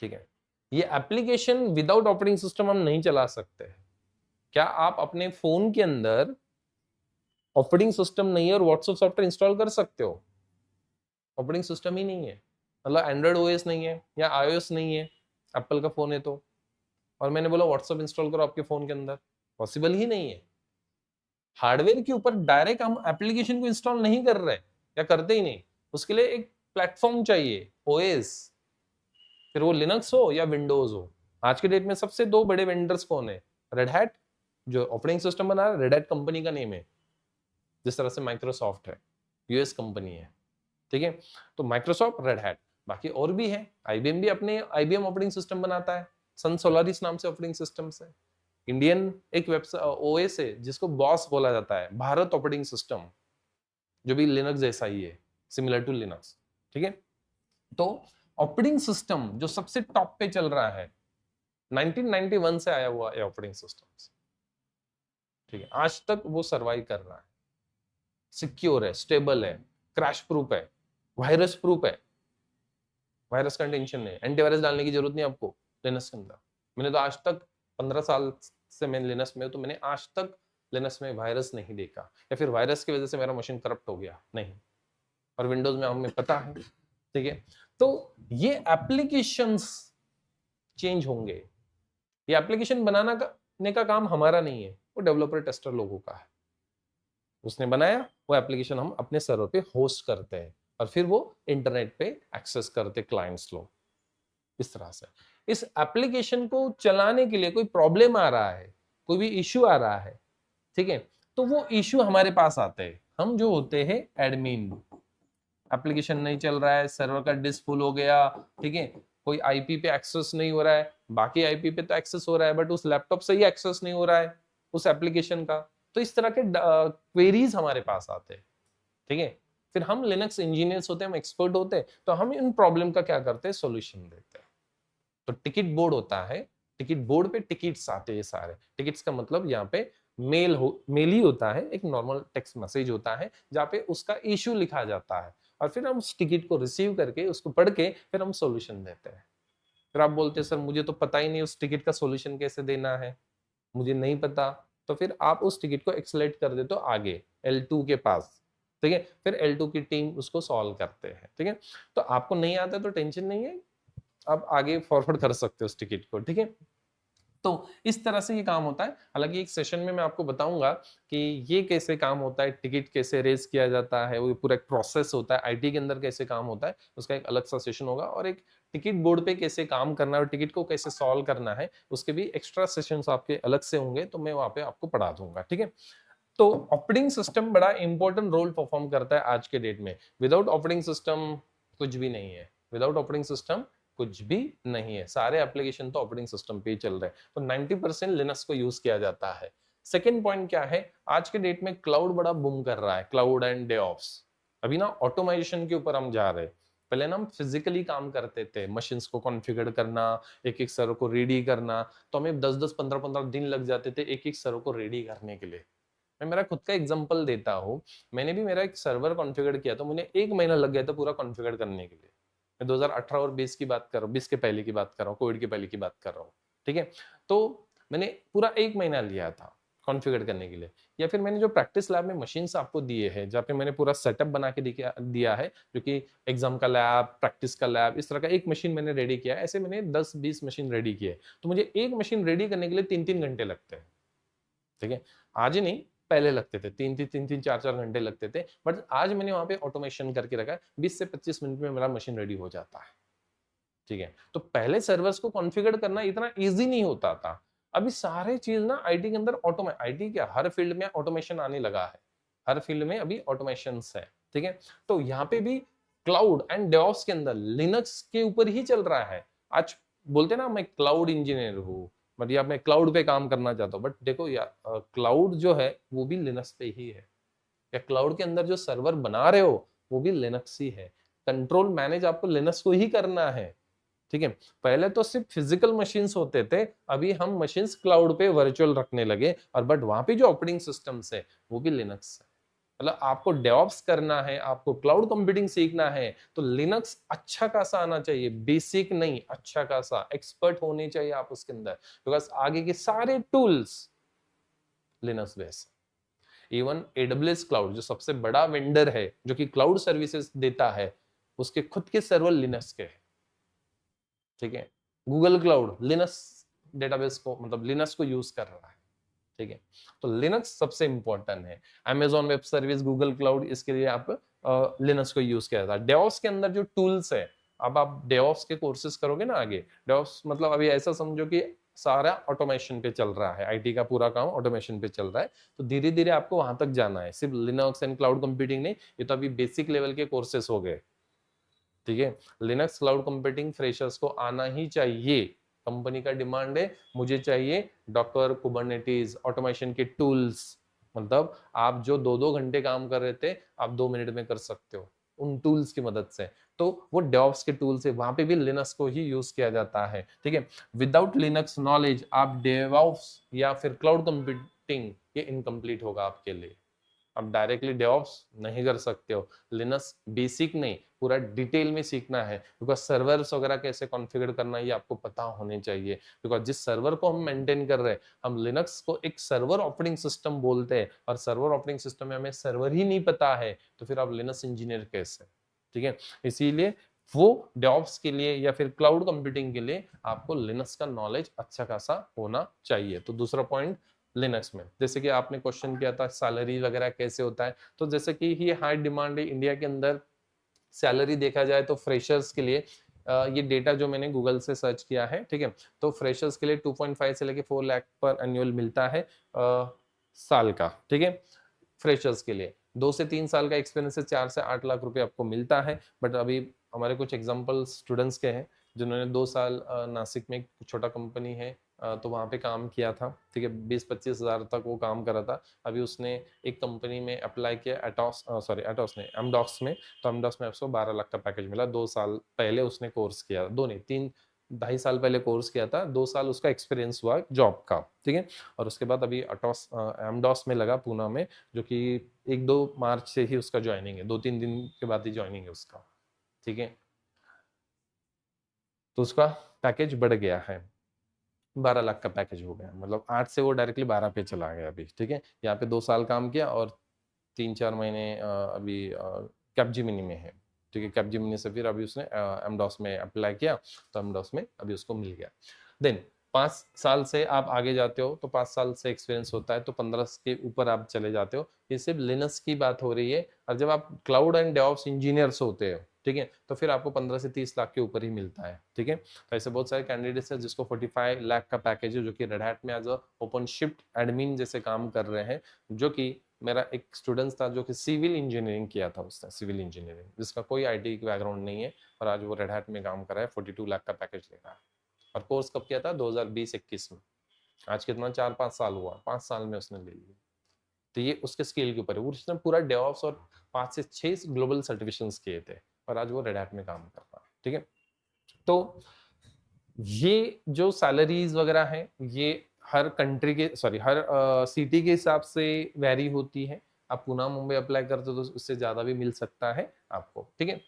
ठीक है। ये एप्लीकेशन विदाउट ऑपरेटिंग सिस्टम हम नहीं चला सकते। क्या आप अपने फोन के अंदर ऑपरेटिंग सिस्टम नहीं है और व्हाट्सएप सॉफ्टवेयर इंस्टॉल कर सकते हो? ऑपरेटिंग सिस्टम ही नहीं है, मतलब एंड्रॉइड ओएस नहीं है या आईओएस नहीं है, एप्पल का फोन है तो, और मैंने बोला व्हाट्सएप इंस्टॉल करो आपके फोन के अंदर, पॉसिबल ही नहीं है। हार्डवेयर के ऊपर डायरेक्ट हम एप्लीकेशन को इंस्टॉल नहीं कर रहे या करते ही नहीं, उसके लिए एक प्लेटफॉर्म चाहिए, ओएस। फिर वो लिनक्स हो या विंडोज हो। आज के डेट में सबसे दो बड़े वेंडर्स कौन है, रेड हैट जो ऑपरेटिंग सिस्टम बना रहा है, रेड हैट कंपनी का नेम है, जिस तरह से माइक्रोसॉफ्ट है, यूएस कंपनी है, ठीक है। तो माइक्रोसॉफ्ट, रेड हैट, बाकी और भी है। आईबीएम भी अपने आईबीएम ऑपरेटिंग सिस्टम बनाता है, सन सोलारिस नाम से ऑपरेटिंग सिस्टम है। इंडियन एक वेबसाइट ओएस है जिसको बॉस बोला जाता है, भारत ऑपरेटिंग सिस्टम, जो भी लिनक्स जैसा ही है, सिमिलर टू लिनक्स, ठीक है। तो ऑपरेटिंग सिस्टम जो सबसे टॉप पे चल रहा है, 1991 से आया हुआ है ऑपरेटिंग सिस्टम, ठीक है, आज तक वो सर्वाइव कर रहा है, सिक्योर है, स्टेबल है, क्रैश प्रूफ है, वायरस प्रूफ है, वायरस का टेंशन नहीं, एंटीवायरस डालने की जरूरत नहीं आपको लिनक्स के अंदर। मैंने तो आज तक 15 साल से मैं लिनक्स में हूं, तो मैंने आज तक लिनक्स में वायरस नहीं देखा, या फिर वायरस की वजह से मेरा मशीन करप्ट हो गया, नहीं। और विंडोज में हमें पता है, ठीक है। तो ये एप्लीकेशंस चेंज होंगे, ये एप्लीकेशन बनाने का काम हमारा नहीं है, वो डेवलपर टेस्टर लोगों का है। उसने बनाया वो एप्लीकेशन, हम अपने सर्वर पे होस्ट करते हैं और फिर वो इंटरनेट पे एक्सेस करते क्लाइंट्स लोग। इस तरह से इस एप्लीकेशन को चलाने के लिए कोई प्रॉब्लम आ रहा है, कोई भी इश्यू आ रहा है, ठीक है, तो वो इश्यू हमारे पास आते हैं। हम जो होते हैं एडमिन, एप्लीकेशन नहीं चल रहा है, सर्वर का डिस्क फुल हो गया, ठीक है, कोई आईपी पे एक्सेस नहीं हो रहा है, बाकी आईपी पे तो एक्सेस हो रहा है बट उस लैपटॉप से ही एक्सेस नहीं हो रहा है उस एप्लीकेशन का। तो इस तरह के क्वेरीज हमारे पास आते हैं, ठीक है। फिर हम लिनक्स इंजीनियर्स होते हैं, हम एक्सपर्ट होते हैं, तो हम इन प्रॉब्लम का क्या करते हैं, सॉल्यूशन देते हैं। तो टिकट बोर्ड होता है, टिकट बोर्ड पे टिकट्स आते हैं सारे। टिकट्स का मतलब यहाँ पे मेल ही होता है, एक नॉर्मल टेक्स्ट मैसेज होता है जहाँ पे उसका इश्यू लिखा जाता है, और फिर हम उस टिकट को रिसीव करके उसको पढ़ के फिर हम सॉल्यूशन देते हैं। फिर आप बोलते हैं सर मुझे तो पता ही नहीं उस टिकट का सॉल्यूशन कैसे देना है, मुझे नहीं पता, तो फिर आप उस टिकट को एक्सलेट कर देते हो आगे L2 के पास, ठीक है। फिर L2 की टीम उसको सॉल्व करते हैं, ठीक है। तो आपको नहीं आता तो टेंशन नहीं है, आप आगे फॉरवर्ड कर सकते हो उस टिकट को, ठीक है। तो इस तरह से ये काम होता है। हालांकि एक सेशन में मैं आपको बताऊंगा कि ये कैसे काम होता है, टिकट कैसे रेज किया जाता है, वो पूरा एक प्रोसेस होता है, आईटी के अंदर कैसे काम होता है, उसका एक अलग सा सेशन होगा। और एक टिकट बोर्ड पे कैसे काम करना है और टिकट को कैसे सॉल्व करना है, उसके भी एक्स्ट्रा सेशंस आपके अलग से होंगे, तो मैं वहां पे आपको पढ़ा दूंगा, ठीक है। तो ऑपरेटिंग सिस्टम बड़ा इंपॉर्टेंट रोल परफॉर्म करता है आज के डेट में। विदाउट ऑपरेटिंग सिस्टम कुछ भी नहीं है, विदाउट ऑपरेटिंग सिस्टम कुछ भी नहीं है। सारे एप्लीकेशन तो ऑपरेटिंग सिस्टम पे ही चल रहे हैं, तो 90% लिनक्स को यूज किया जाता है। सेकेंड पॉइंट क्या है, आज के डेट में क्लाउड बड़ा बूम कर रहा है, क्लाउड एंड डेवऑप्स। अभी ना ऑटोमाइजेशन के ऊपर हम जा रहे हैं। पहले ना हम फिजिकली काम करते थे, मशीन्स को कॉन्फ़िगर करना, एक एक सर्वर को रेडी करना, तो हमें 10-10 15-15 दिन लग जाते थे एक एक सर्वर को रेडी करने के लिए। मैं मेरा खुद का एग्जांपल देता हूँ, मैंने भी मेरा एक सर्वर कॉन्फ़िगर किया तो मुझे 1 महीना लग गया था पूरा कॉन्फ़िगर करने के लिए। मैं 2018 और 20 की बात कर रहा हूँ, 20 के पहले की बात कर रहा हूँ, कोविड के पहले की बात कर रहा हूँ, ठीक है। तो मैंने पूरा 1 महीना लिया था कॉन्फ़िगर करने के लिए। या फिर मैंने जो प्रैक्टिस लैब में मशीन्स आपको दिए हैं, जहाँ पे मैंने पूरा सेटअप बना के दिया है, जो कि एग्जाम का लैब, प्रैक्टिस का लैब, इस तरह का एक मशीन मैंने रेडी किया है। ऐसे मैंने 10-20 मशीन रेडी किए, तो मुझे एक मशीन रेडी करने के लिए 3-3 घंटे लगते हैं, ठीक है। आज ही नहीं, पहले लगते थे 3-3 4-4 घंटे लगते थे, बट आज मैंने वहां पे ऑटोमेशन करके रखा है, 20 से 25 मिनट में मेरा मशीन रेडी हो जाता है, ठीक है। तो पहले सर्वर्स को कॉन्फ़िगर करना इतना इजी नहीं होता था। अभी सारे चीज ना आईटी के अंदर आईटी क्या, हर फील्ड में ऑटोमेशन आने लगा है, हर फील्ड में अभी ऑटोमेशन है, ठीक है। तो यहाँ पे भी क्लाउड एंड डेवऑप्स के अंदर लिनक्स के ऊपर ही चल रहा है। आज बोलते ना मैं क्लाउड इंजीनियर हूँ, मतलब मैं क्लाउड पे काम करना चाहता हूँ, बट देखो यार क्लाउड जो है वो भी लिनक्स पे ही है, या क्लाउड के अंदर जो सर्वर बना रहे हो वो भी लिनक्स ही है। कंट्रोल मैनेज आपको लिनक्स को ही करना है, ठीक है। पहले तो सिर्फ फिजिकल मशीन्स होते थे, अभी हम मशीन्स क्लाउड पे वर्चुअल रखने लगे, और बट वहां पे जो ऑपरेटिंग सिस्टम्स है वो भी लिनक्स है। मतलब आपको डेवऑप्स करना है, आपको क्लाउड कंप्यूटिंग सीखना है, तो लिनक्स अच्छा खासा आना चाहिए, बेसिक नहीं, अच्छा खासा एक्सपर्ट होने चाहिए आप उसके अंदर, बिकॉज आगे के सारे tools Linux based. Even AWS cloud जो सबसे बड़ा वेंडर है जो कि क्लाउड सर्विसेज देता है, उसके खुद के सर्वर लिनक्स के हैं, ठीक है। गूगल क्लाउड लिनक्स डेटाबेस को, मतलब लिनक्स को यूज कर रहा है, ठीक है। तो लिनक्स सबसे इंपॉर्टेंट है। Amazon web service, Google cloud, इसके लिए आप लिनक्स को यूज किया जाता है। डेवऑप्स के अंदर जो टूल्स है, अब आप डेवऑप्स के कोर्सेज करोगे ना आगे, डेवऑप्स मतलब अभी ऐसा समझो कि सारा ऑटोमेशन पे चल रहा है, आईटी का पूरा काम ऑटोमेशन पे चल रहा है, तो धीरे धीरे आपको वहां तक जाना है। सिर्फ लिनक्स एंड क्लाउड कंप्यूटिंग नहीं, ये तो अभी बेसिक लेवल के कोर्सेज हो गए, ठीक है। लिनक्स क्लाउड कंप्यूटिंग फ्रेशर्स को आना ही चाहिए, कंपनी का डिमांड है, मुझे चाहिए डॉकर, कुबरनेटिस, ऑटोमेशन के टूल्स। मतलब आप जो 2-2 घंटे काम कर रहे थे, आप 2 मिनट में कर सकते हो उन टूल्स की मदद से। तो वो डेवऑप्स के टूल्स है, वहां पे भी लिनक्स को ही यूज किया जाता है, ठीक है। विदाउट लिनक्स नॉलेज आप डेवऑप्स या फिर क्लाउड कंप्यूटिंग स्क्रिप्टिंग ये इनकम्प्लीट होगा आपके लिए। आप डायरेक्टली डेवऑप्स नहीं कर सकते हो। लिनक्स बेसिक नहीं, पूरा डिटेल में सीखना है, बिकॉज सर्वर्स वगैरह कैसे कॉन्फ़िगर करना ये आपको पता होने चाहिए। बिकॉज जिस सर्वर को हम मेंटेन कर रहे हैं, हम लिनक्स को एक सर्वर ऑपरेटिंग सिस्टम बोलते हैं, और सर्वर ऑपरेटिंग सिस्टम में हमें सर्वर ही नहीं पता है, तो फिर आप लिनक्स इंजीनियर कैसे? ठीक है, इसीलिए वो डेवऑप्स के लिए या फिर क्लाउड कंप्यूटिंग के लिए आपको लिनक्स का नॉलेज अच्छा खासा होना चाहिए। तो दूसरा पॉइंट लिनक्स में, जैसे कि आपने क्वेश्चन किया था सैलरी वगैरह कैसे होता है, तो जैसे कि ये हाई डिमांड है इंडिया के अंदर। सैलरी देखा जाए तो फ्रेशर्स के लिए ये डेटा जो मैंने गूगल से सर्च किया है, ठीक है, तो फ्रेशर्स के लिए 2.5 से लेके 4 लाख पर एनुअल मिलता है साल का। ठीक है, फ्रेशर्स के लिए 2 से 3 साल का एक्सपीरियंस से 4 से 8 लाख रुपए आपको मिलता है। बट अभी हमारे कुछ एग्जांपल स्टूडेंट्स के हैं जिन्होंने 2 साल नासिक में एक छोटा कंपनी है, तो वहाँ पे काम किया था। ठीक है, 20-25 हज़ार तक वो काम करा था। अभी उसने एक कंपनी में अप्लाई किया, एटॉस सॉरी एटॉस ने एमडॉक्स में, तो एमडॉक्स में उसको 12 लाख का पैकेज मिला। 2 साल पहले उसने कोर्स किया, 2 नहीं 3 2.5 साल पहले कोर्स किया था, 2 साल उसका एक्सपीरियंस हुआ जॉब का। ठीक है, और उसके बाद अभी अटॉस एमडॉस में लगा पूना में, जो कि 1-2 मार्च से ही उसका ज्वाइनिंग है, 2-3 दिन के बाद ही ज्वाइनिंग है उसका। ठीक है, तो उसका पैकेज बढ़ गया है, 12 लाख का पैकेज हो गया, मतलब 8 से वो डायरेक्टली 12 पे चला गया अभी। ठीक है, यहाँ पे 2 साल काम किया और 3-4 महीने अभी कैपजिमिनी में है। ठीक है, कैपजिमिनी से फिर अभी उसने एमडॉस में अप्लाई किया, तो एमडॉस में अभी उसको मिल गया। देन 5 साल से आप आगे जाते हो, तो 5 साल से एक्सपीरियंस होता है, तो 15 के ऊपर आप चले जाते हो। ये सिर्फ लिनक्स की बात हो रही है, और जब आप क्लाउड एंड डेवऑप्स इंजीनियर्स होते हो, ठीक है, तो फिर आपको 15 से 30 लाख के ऊपर ही मिलता है। ठीक है, तो ऐसे बहुत सारे कैंडिडेट्स हैं जिसको 45 लाख का पैकेज है, जो कि रेड हैट में as a open shift admin जैसे काम कर रहे हैं। जो कि मेरा एक स्टूडेंट था जो कि सिविल इंजीनियरिंग किया था, उसने सिविल इंजीनियरिंग, जिसका कोई आईटी बैकग्राउंड नहीं है, और आज वो रेड हैट में काम कर रहा है, 42 लाख का पैकेज ले रहा है। और कोर्स कब किया था? 2020-21 में। आज कितना 4-5 साल हुआ, 5 साल में उसने ले लिया। तो ये उसके स्किल के ऊपर है, उसने पूरा डेवऑप्स और 5 से 6 ग्लोबल सर्टिफिकेशंस किए थे, और आज वो रेड हैट में काम कर रहा है। ठीक है, तो ये जो सैलरीज वगैरह हैं, ये हर कंट्री के सॉरी हर सिटी के हिसाब से वैरी होती है। आप पुणे मुंबई अप्लाई करते हो तो उससे ज्यादा भी मिल सकता है आपको। ठीक है,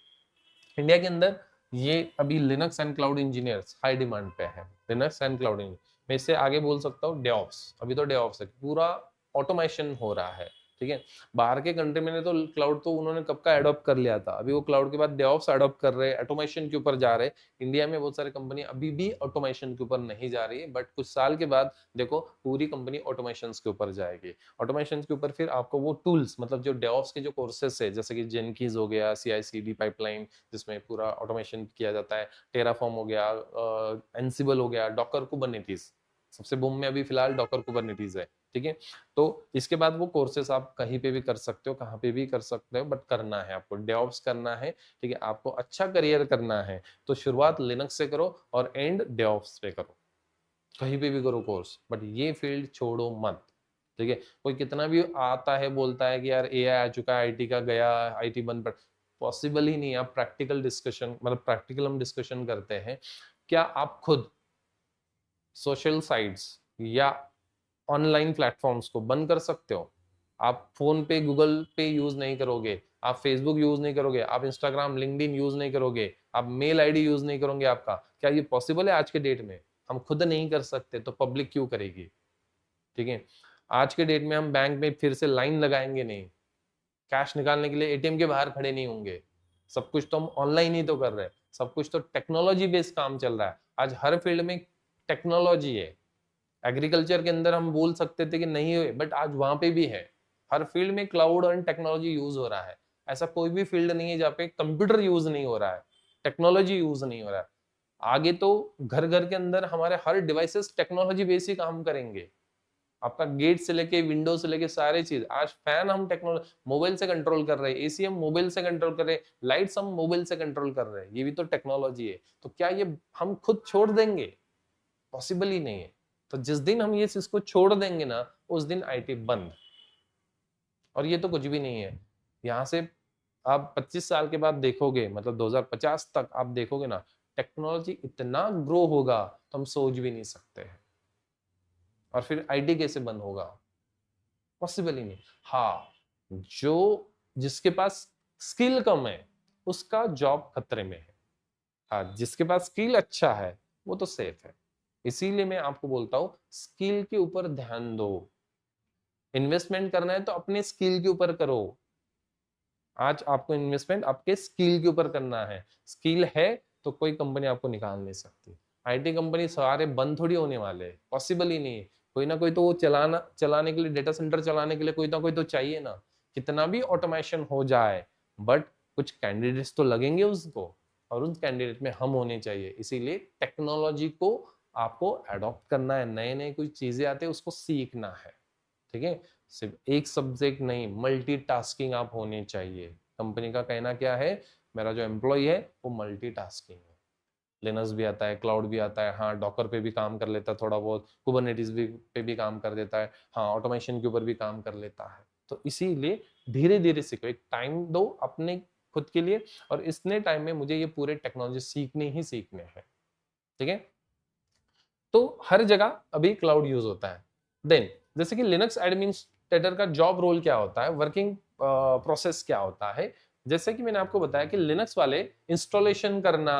इंडिया के अंदर ये अभी Linux and cloud engineers high demand पे है। लिनक्स एंड क्लाउड इंजीनियर, मैं इससे आगे बोल सकता हूँ डेवऑप्स। अभी तो डेवऑप्स है, पूरा ऑटोमेशन हो रहा है। ठीक है, बाहर के कंट्री में तो क्लाउड तो उन्होंने कब का एडॉप्ट कर लिया था, अभी वो क्लाउड के बाद डेवऑप्स एडॉप्ट कर रहे हैं, ऑटोमेशन के ऊपर जा रहे हैं। इंडिया में बहुत सारी कंपनी अभी भी ऑटोमेशन के ऊपर नहीं जा रही है, बट कुछ साल के बाद देखो पूरी कंपनी ऑटोमेशन के ऊपर जाएगी। ऑटोमेशन के ऊपर फिर आपको वो टूल्स, मतलब जो डेवऑप्स के जो कोर्सेस है, जैसे कि जेनकिस हो गया, CI/CD पाइपलाइन जिसमें पूरा ऑटोमेशन किया जाता है, टेराफॉर्म हो गया, एनसिबल हो गया, डॉकर कुबरनेटिस, सबसे बूम में अभी फिलहाल डॉकर कुबरनेटिस है। ठीक है, तो इसके बाद वो कोर्सेस आप कहीं पे भी कर सकते हो, कहाँ पे भी कर सकते हो, बट करना है आपको, डेवऑप्स करना है। ठीक है, आपको अच्छा करियर करना है, तो शुरुआत लिनक्स से करो और एंड डेवऑप्स पे करो, कहीं पे भी करो कोर्स, बट ये फील्ड छोड़ो मत। ठीक है, कोई कितना भी आता है बोलता है कि यार AI आ चुका है, आईटी का गया, आईटी बंद पड़, पॉसिबल ही नहीं है। आप प्रैक्टिकल डिस्कशन, मतलब प्रैक्टिकल हम डिस्कशन करते हैं, क्या आप खुद सोशल साइट्स या ऑनलाइन प्लेटफॉर्म्स को बंद कर सकते हो? आप फोन पे गूगल पे यूज नहीं करोगे, आप फेसबुक यूज नहीं करोगे, आप इंस्टाग्राम लिंक्डइन यूज नहीं करोगे, आप मेल आईडी यूज नहीं करोगे आपका, क्या ये पॉसिबल है आज के डेट में? हम खुद नहीं कर सकते तो पब्लिक क्यों करेगी? ठीक है, आज के डेट में हम बैंक में फिर से लाइन लगाएंगे नहीं, कैश निकालने के लिए एटीएम के बाहर खड़े नहीं होंगे। सब कुछ तो हम ऑनलाइन ही तो कर रहे हैं, सब कुछ तो टेक्नोलॉजी बेस्ड काम चल रहा है। आज हर फील्ड में टेक्नोलॉजी है। एग्रीकल्चर के अंदर हम बोल सकते थे कि नहीं है, बट आज वहां पे भी है। हर फील्ड में क्लाउड और टेक्नोलॉजी यूज हो रहा है। ऐसा कोई भी फील्ड नहीं है जहाँ पे कंप्यूटर यूज नहीं हो रहा है, टेक्नोलॉजी यूज नहीं हो रहा है। आगे तो घर घर के अंदर हमारे हर डिवाइसेस टेक्नोलॉजी बेस्ड ही काम करेंगे। आपका गेट से लेके विंडो से लेके सारे चीज, आज फैन हम टेक्नोलॉजी मोबाइल से कंट्रोल कर रहे हैं, एसी हम मोबाइल से कंट्रोल कर रहे हैं, लाइट्स हम मोबाइल से कंट्रोल कर रहे हैं, ये भी तो टेक्नोलॉजी है। तो क्या ये हम खुद छोड़ देंगे? पॉसिबल ही नहीं है। तो जिस दिन हम ये चीज को छोड़ देंगे ना, उस दिन आईटी बंद। और ये तो कुछ भी नहीं है। यहाँ से आप 25 साल के बाद देखोगे, मतलब 2050 तक आप देखोगे ना, टेक्नोलॉजी इतना ग्रो होगा तो हम सोच भी नहीं सकते हैं। और फिर आईटी कैसे बंद होगा? पॉसिबल ही नहीं। हाँ, जो जिसके पास स्किल कम है उसका जॉब खतरे में है। हाँ, जिसके पास स्किल अच्छा है वो तो सेफ है। इसीलिए मैं आपको बोलता हूँ स्किल के ऊपर ध्यान दो। इन्वेस्टमेंट करना है तो अपने स्किल के ऊपर करो। आज आपको इन्वेस्टमेंट आपके स्किल के ऊपर करना है। स्किल है तो कोई कंपनी आपको निकाल नहीं सकती। आईटी कंपनी सारे बंद थोड़ी होने वाले, पॉसिबल ही नहीं है। कोई ना कोई तो वो चलाने के लिए, डेटा सेंटर चलाने के लिए कोई ना कोई तो चाहिए ना। कितना भी ऑटोमेशन हो जाए बट कुछ कैंडिडेट्स तो लगेंगे उसको, और उन कैंडिडेट में हम होने चाहिए। इसीलिए टेक्नोलॉजी को आपको अडॉप्ट करना है, नए नए कोई चीजें आते हैं उसको सीखना है। ठीक है, सिर्फ एक सब्जेक्ट नहीं, मल्टीटास्किंग आप होने चाहिए। कंपनी का कहना क्या है, मेरा जो एम्प्लॉय है वो मल्टीटास्किंग है, लिनक्स भी आता है, क्लाउड भी आता है, हाँ डॉकर पे भी काम कर लेता है थोड़ा बहुत, कुबरनेटिस भी पे भी काम कर देता है, हाँ ऑटोमेशन के ऊपर भी काम कर लेता है। तो इसीलिए धीरे धीरे सीखो, एक टाइम दो अपने खुद के लिए, और इतने टाइम में मुझे ये पूरे टेक्नोलॉजी सीखने ही सीखने हैं। ठीक है, तो हर जगह अभी क्लाउड यूज होता है। देन जैसे कि लिनक्स एडमिनिस्ट्रेटर का जॉब रोल क्या होता है, वर्किंग प्रोसेस क्या होता है। जैसे कि मैंने आपको बताया कि लिनक्स वाले इंस्टॉलेशन करना,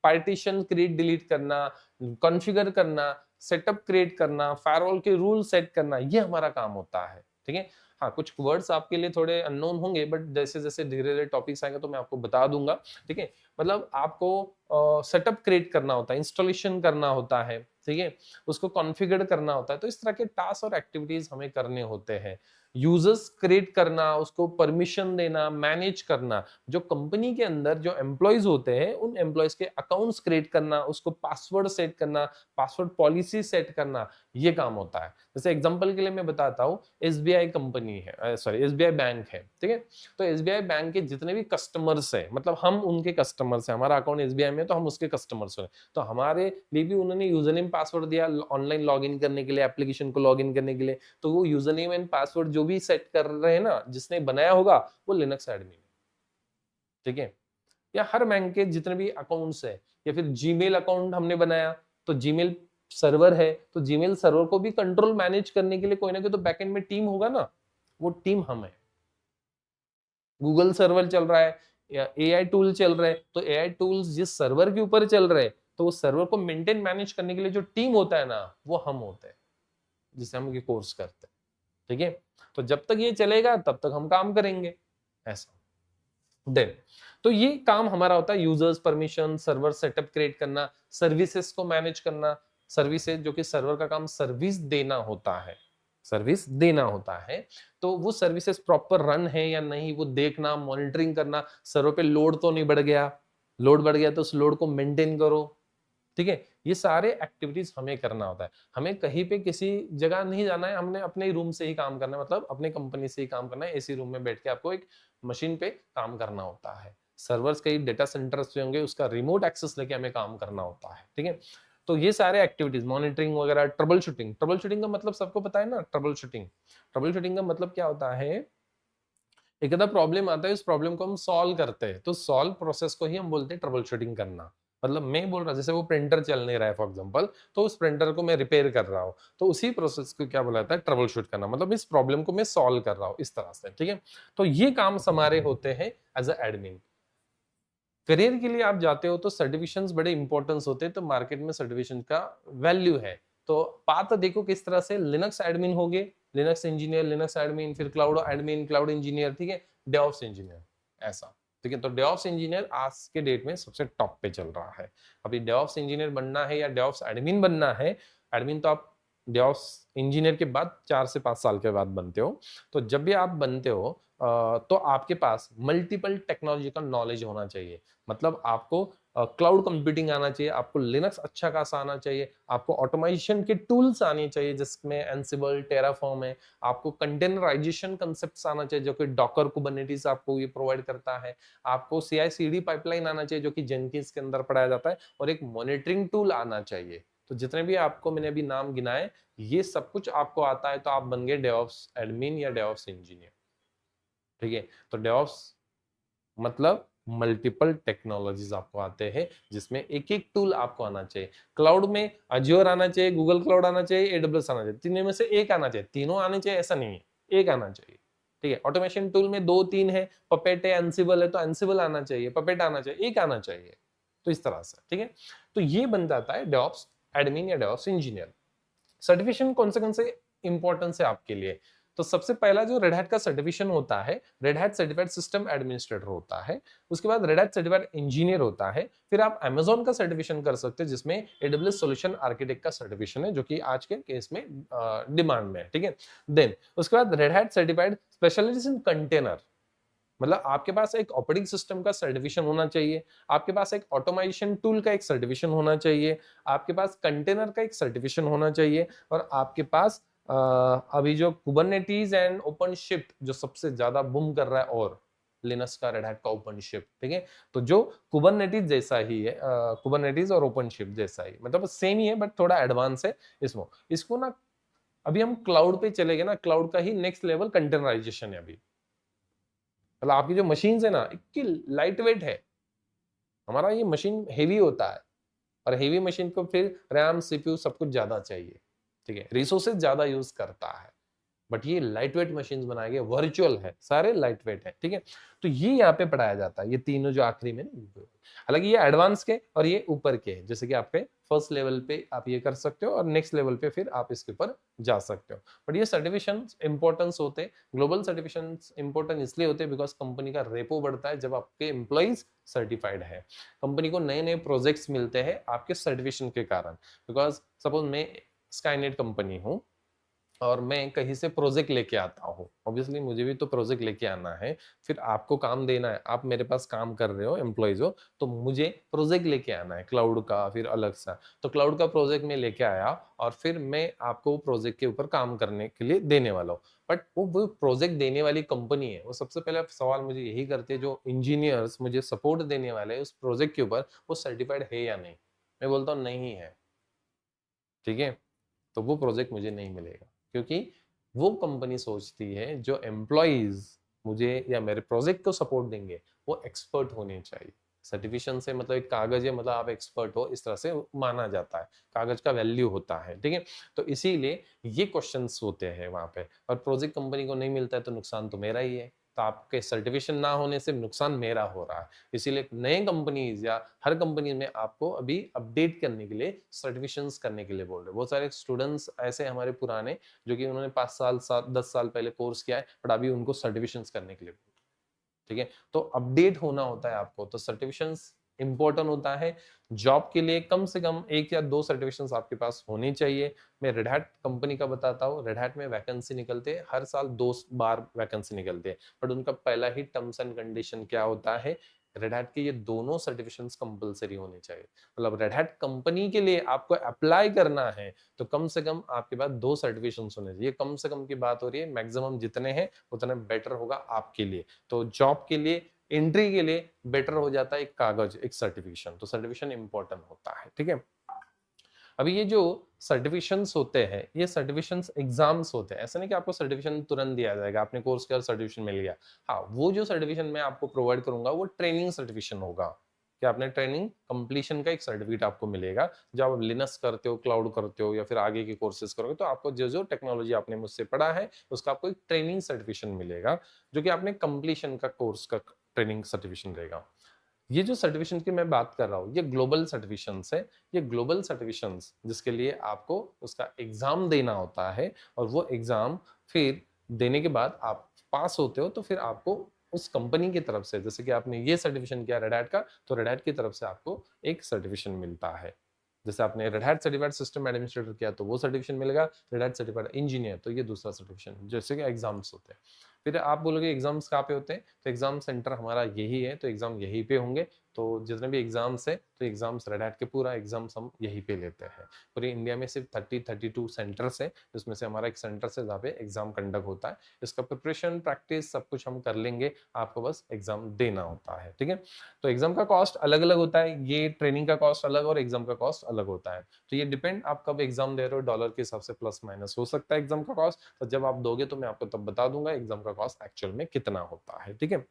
पार्टीशन क्रिएट डिलीट करना, कॉन्फ़िगर करना, सेटअप क्रिएट करना, फायरवॉल के रूल सेट करना, ये हमारा काम होता है। ठीक है, हाँ कुछ वर्ड्स आपके लिए थोड़े अननोन होंगे बट जैसे जैसे धीरे धीरे टॉपिक्स आएंगे तो मैं आपको बता दूंगा। ठीक है, मतलब आपको सेटअप क्रिएट करना होता है, इंस्टॉलेशन करना होता है, ठीक है, उसको कॉन्फ़िगर करना होता है। तो इस तरह के टास्क और एक्टिविटीज हमें करने होते हैं। यूजर्स क्रिएट करना, उसको परमिशन देना, मैनेज करना, जो कंपनी के अंदर जो एम्प्लॉयज होते हैं उन एम्प्लॉयज के अकाउंट्स क्रिएट करना, उसको पासवर्ड सेट करना, पासवर्ड पॉलिसी सेट करना, ये काम होता है। जैसे एग्जांपल के लिए मैं बताता हूँ, एसबीआई कंपनी है, सॉरी एसबीआई बैंक है। ठीक है, तो एसबीआई बैंक के जितने भी कस्टमर्स हैं, मतलब हम उनके कस्टमर्स हैं, हमारा अकाउंट एसबीआई में है तो हम उसके कस्टमर्स हैं, तो हमारे लिए भी उन्होंने यूजर नेम पासवर्ड दिया ऑनलाइन लॉगिन करने के लिए, एप्लीकेशन को लॉगिन करने के लिए। तो वो यूजर नेम एंड पासवर्ड जो भी सेट कर रहे हैं ना, जिसने बनाया होगा वो लिनक्स एडमिन है। ठीक है, या हर बैंक के जितने भी अकाउंट्स है, या फिर जीमेल अकाउंट हमने बनाया तो जीमेल सर्वर है, तो जीमेल सर्वर को भी कंट्रोल मैनेज करने के लिए कोई ना कोई तो बैकएंड में टीम होगा ना, वो टीम हम है। गूगल सर्वर चल रहा है या एआई टूल चल रहे हैं, तो एआई टूल्स जिस सर्वर के ऊपर चल रहे हैं, तो उस सर्वर को मेंटेन मैनेज करने के लिए जो टीम होता है ना, वो हम होते हैं, जिसे हम ये कोर्स करते हैं। ठीक है, तो जब तक ये चलेगा तब तक हम काम करेंगे, ऐसा। देन तो ये काम हमारा होता है, users permission, server setup create करना, सर्विसेज को मैनेज करना। सर्विसेज जो कि सर्वर का काम सर्विस देना होता है, सर्विस देना होता है। तो वो सर्विसेज प्रॉपर रन है या नहीं वो देखना, मॉनिटरिंग करना, सर्वर पे लोड तो नहीं बढ़ गया, लोड बढ़ गया तो उस लोड को मेंटेन करो। ठीक है, ये सारे एक्टिविटीज हमें करना होता है। हमें कहीं पे किसी जगह नहीं जाना है, हमने अपने ही रूम से ही काम करना है, मतलब अपने कंपनी से ही काम करना है। एसी रूम में बैठ के आपको एक मशीन पे काम करना होता है। सर्वर्स कई डेटा सेंटर्स पे होंगे, उसका रिमोट एक्सेस लेके हमें काम करना होता है। ठीक है, तो ये सारे एक्टिविटीज, मॉनिटरिंग वगैरह, ट्रबल शूटिंग। ट्रबल शूटिंग का मतलब सबको पता है ना, ट्रबल शूटिंग। ट्रबल शूटिंग का मतलब क्या होता है, एक आधा प्रॉब्लम आता है, उस प्रॉब्लम को हम सॉल्व करते हैं, तो सॉल्व प्रोसेस को ही हम बोलते हैं ट्रबल शूटिंग करना। मतलब मैं बोल रहा जैसे वो प्रिंटर चल नहीं रहा है फॉर एग्जांपल, तो उस प्रिंटर को मैं रिपेयर कर रहा हूँ, तो उसी प्रोसेस को क्या बोला जाता है, ट्रबल शूट करना। मतलब इस प्रॉब्लम को मैं सॉल्व कर रहा हूँ इस तरह से। ठीक है, तो ये काम हमारे होते हैं एज अ एडमिन। करियर के लिए आप जाते हो तो सर्टिफिकेशंस बड़े इंपॉर्टेंस होते हैं, तो मार्केट में सर्टिफिकेशन का वैल्यू है। तो बात देखो किस तरह से, लिनक्स एडमिन हो गए, लिनक्स इंजीनियर, लिनक्स एडमिन, फिर क्लाउड एडमिन, क्लाउड इंजीनियर, ठीक है, डेवऑप्स इंजीनियर, ऐसा। ठीक है, तो डेवऑप्स इंजीनियर आज के डेट में सबसे टॉप पे चल रहा है। अभी डेवऑप्स इंजीनियर बनना है या डेवऑप्स एडमिन बनना है, एडमिन तो आप डेवऑप्स इंजीनियर के बाद 4 से 5 साल के बाद बनते हो। तो जब भी आप बनते हो तो आपके पास मल्टीपल टेक्नोलॉजी का नॉलेज होना चाहिए। मतलब आपको क्लाउड कंप्यूटिंग आना चाहिए, आपको लिनक्स अच्छा खासा आना चाहिए, आपको ऑटोमेशन के टूल्स आने चाहिए जिसमें एंसिबल, टेराफॉर्म है, आपको कंटेनराइजेशन कंसेप्ट्स आना चाहिए जो कि डॉकर कुबरनेटिस आपको ये प्रोवाइड करता है, आपको सीआई सीडी पाइपलाइन आना चाहिए जो कि जेनकिंस के अंदर पढ़ाया जाता है, और एक मॉनिटरिंग टूल आना चाहिए। तो जितने भी आपको मैंने अभी नाम गिनाए, ये सब कुछ आपको आता है तो आप बन गए डेवऑप्स एडमिन या डेवऑप्स इंजीनियर। ठीक है, तो डेवऑप्स मतलब मल्टीपल टेक्नोलॉजीज आपको आते हैं, जिसमें एक एक टूल आपको आना चाहिए। क्लाउड में अज्योर आना चाहिए, गूगल क्लाउड आना चाहिए, एडब्ल्यूएस आना चाहिए, तीनों में से एक आना चाहिए, तीनों आने चाहिए ऐसा नहीं है। एक आना चाहिए। ठीक है, ऑटोमेशन टूल में 2-3 है, पपेट है, एंसिबल है, तो एंसिबल आना चाहिए, पपेट आना चाहिए, एक आना चाहिए। तो इस तरह से, ठीक है। तो ये बन जाता है डेवऑप्स एडमिन या डेवऑप्स इंजीनियर। सर्टिफिकेशन कौन से इंपॉर्टेंस है आपके लिए? तो सबसे पहला जो रेड हैट का सर्टिफिकेशन होता है, red hat certified system administrator होता है। उसके बाद रेड हैट सर्टिफाइड इंजीनियर होता है। फिर आप अमेजोन का सर्टिफिकेशन कर सकते हैं, जिसमें एडब्ल्यूएस सॉल्यूशन आर्किटेक्ट का सर्टिफिकेशन है, जो कि आज के केस में डिमांड में है। ठीक है, देन उसके बाद red hat certified specialist in container, मतलब आपके पास एक ऑपरेटिंग सिस्टम का सर्टिफिकेशन होना चाहिए, आपके पास एक ऑटोमेशन टूल का एक सर्टिफिकेशन होना चाहिए, आपके पास कंटेनर का एक सर्टिफिकेशन होना चाहिए, और आपके पास अभी जो कुबरनेटीज एंड ओपनशिफ्ट जो सबसे ज्यादा बूम कर रहा है, और लिनक्स का, रेड हैट का ओपनशिफ्ट, ठीक है। तो जो कुबरनेटीज जैसा ही है, कुबरनेटीज और ओपनशिफ्ट जैसा ही, मतलब सेम ही है बट थोड़ा एडवांस है इसमें। इसको ना अभी हम क्लाउड पे चले गए ना, क्लाउड का ही नेक्स्ट लेवल कंटेनराइजेशन है अभी। मतलब आपकी जो मशीन है ना, इतनी लाइट वेट है, हमारा ये मशीन हेवी होता है, और हेवी मशीन को फिर रैम सीपीयू सब कुछ ज्यादा चाहिए, ठीक है, रिसोर्सेज ज्यादा यूज करता है। बट ये लाइट वेट मशीन बनाए गए, वर्चुअल है, सारे लाइट वेट है, ठीक है। तो ये यहाँ पे पढ़ाया जाता है, ये तीनों जो आखिरी में, हालांकि ये एडवांस के और ये ऊपर के हैं, जैसे कि आपके फर्स्ट लेवल पे आप ये कर सकते हो, और नेक्स्ट लेवल पे फिर आप इसके ऊपर जा सकते हो। बट ये सर्टिफिकेशन इंपॉर्टेंस होते हैं, ग्लोबल सर्टिफिकेशन इंपॉर्टेंट इसलिए होते हैं बिकॉज कंपनी का रेपो बढ़ता है जब आपके एम्प्लॉइज सर्टिफाइड है। कंपनी को नए नए प्रोजेक्ट्स मिलते हैं आपके सर्टिफिकेशन के कारण। बिकॉज सपोज मैं स्काईनेट कंपनी हूँ, और मैं कहीं से प्रोजेक्ट लेके आता हूँ, ऑब्वियसली मुझे भी तो प्रोजेक्ट लेके आना है, फिर आपको काम देना है, आप मेरे पास काम कर रहे हो, एम्प्लॉइज हो, तो मुझे प्रोजेक्ट लेके आना है क्लाउड का, फिर अलग सा, तो क्लाउड का प्रोजेक्ट मैं लेके आया, और फिर मैं आपको प्रोजेक्ट के ऊपर काम करने के लिए देने वाला हूँ। बट वो प्रोजेक्ट देने वाली कंपनी है, वो सबसे पहले सवाल मुझे यही करते हैं, जो इंजीनियर्स मुझे सपोर्ट देने वाले हैं उस प्रोजेक्ट के ऊपर, वो सर्टिफाइड है या नहीं। मैं बोलता हूँ नहीं है, ठीक है, तो वो प्रोजेक्ट मुझे नहीं मिलेगा, क्योंकि वो कंपनी सोचती है जो एम्प्लॉइज मुझे या मेरे प्रोजेक्ट को सपोर्ट देंगे वो एक्सपर्ट होने चाहिए। सर्टिफिकेशन से मतलब एक कागज है, मतलब आप एक्सपर्ट हो, इस तरह से माना जाता है, कागज का वैल्यू होता है, ठीक है। तो इसीलिए ये क्वेश्चंस होते हैं वहां पे, और प्रोजेक्ट कंपनी को नहीं मिलता है तो नुकसान तो मेरा ही है। तो आपके सर्टिफिकेशन ना होने से नुकसान मेरा हो रहा है। इसीलिए नए कंपनीज या हर कंपनी में आपको अभी अपडेट करने के लिए, सर्टिफिकेशंस करने के लिए बोल रहे हैं। बहुत सारे स्टूडेंट्स ऐसे हमारे पुराने, जो कि उन्होंने 5 साल 10 साल पहले कोर्स किया है, बट अभी उनको सर्टिफिकेशंस करने के लिए, ठीक है। तो अपडेट होना होता है आपको, तो सर्टिफिकेशंस इंपॉर्टेंट होता है। जॉब के लिए कम से कम 1 या 2 सर्टिफिकेशंस आपके पास होनी चाहिए। मैं रेड हैट कंपनी का बताता हूँ, रेड हैट में वैकेंसी निकलते हैं हर साल 2 बार वैकेंसी निकलते हैं, बट उनका पहला ही टर्म्स एंड कंडीशन क्या होता है, रेड हैट के ये दोनों सर्टिफिकेशंस कंपलसरी होने चाहिए। मतलब रेड हैट कंपनी के लिए आपको अप्लाई करना है तो कम से कम आपके पास 2 सर्टिफिकेशंस होने चाहिए। कम से कम की बात हो रही है, मैक्सिमम जितने हैं उतने बेटर होगा आपके लिए। तो जॉब के लिए, एंट्री के लिए बेटर हो जाता है एक कागज, एक सर्टिफिकेशन। तो सर्टिफिकेशन इंपॉर्टेंट होता है, ठीक है। अभी ये जो सर्टिफिकेशंस होते हैं, ये सर्टिफिकेशंस एग्जाम्स होते हैं, ऐसा नहीं कि आपको सर्टिफिकेशन तुरंत दिया जाएगा, आपने कोर्स किया सर्टिफिकेशन मिल गया। हाँ, वो जो सर्टिफिकेशन मैं आपको प्रोवाइड करूंगा वो ट्रेनिंग सर्टिफिकेशन होगा, कि आपने ट्रेनिंग कंप्लीशन का एक सर्टिफिकेट आपको मिलेगा। जब आप लिनक्स करते हो, क्लाउड करते हो, या फिर आगे के कोर्सेज करोगे, तो आपको जो जो टेक्नोलॉजी आपने मुझसे पढ़ा है उसका आपको एक ट्रेनिंग सर्टिफिकेशन मिलेगा, जो कि आपने कंप्लीशन का कोर्स का ट्रेनिंग सर्टिफिकेशन रहेगा। ये जो सर्टिफिकेशन की मैं बात कर रहा हूँ, ये ग्लोबल सर्टिफिकेशंस है। ये ग्लोबल सर्टिफिकेशंस जिसके लिए आपको उसका एग्जाम देना होता है, और वो एग्जाम फिर देने के बाद आप पास होते हो, तो फिर आपको उस कंपनी की तरफ से, जैसे कि आपने ये सर्टिफिकेशन किया रेड हैट का, तो रेड हैट की तरफ से आपको एक सर्टिफिकेशन मिलता है। जैसे आपने red hat certified system administrator किया तो वो सर्टिफिकेशन मिलेगा, रेड हैट सर्टिफाइड इंजीनियर तो ये दूसरा सर्टिफिकेशन, जैसे कि एग्जाम्स होते हैं। फिर आप बोलोगे एग्जाम्स कहाँ पे होते हैं, तो एग्जाम सेंटर हमारा यही है, तो एग्जाम यहीं पे होंगे। तो जितने भी एग्जाम्स है, तो एग्जाम्स रेड हैट के पूरा एग्जाम्स हम यहीं पे लेते हैं। पूरी इंडिया में सिर्फ 32 सेंटर्स है, जिसमें से हमारा एक सेंटर से जहाँ पे एग्जाम कंडक्ट होता है। इसका प्रिपरेशन, प्रैक्टिस सब कुछ हम कर लेंगे, आपको बस एग्जाम देना होता है, ठीक है। तो एग्जाम का कॉस्ट अलग अलग होता है, ये ट्रेनिंग का कॉस्ट अलग और एग्जाम का कॉस्ट अलग होता है। तो ये डिपेंड आप कब एग्जाम दे रहे हो, डॉलर के हिसाब से प्लस माइनस हो सकता है एग्जाम का कॉस्ट। तो जब आप दोगे तो मैं आपको तब बता दूंगा एग्जाम का कॉस्ट एक्चुअल में कितना होता है, ठीक है।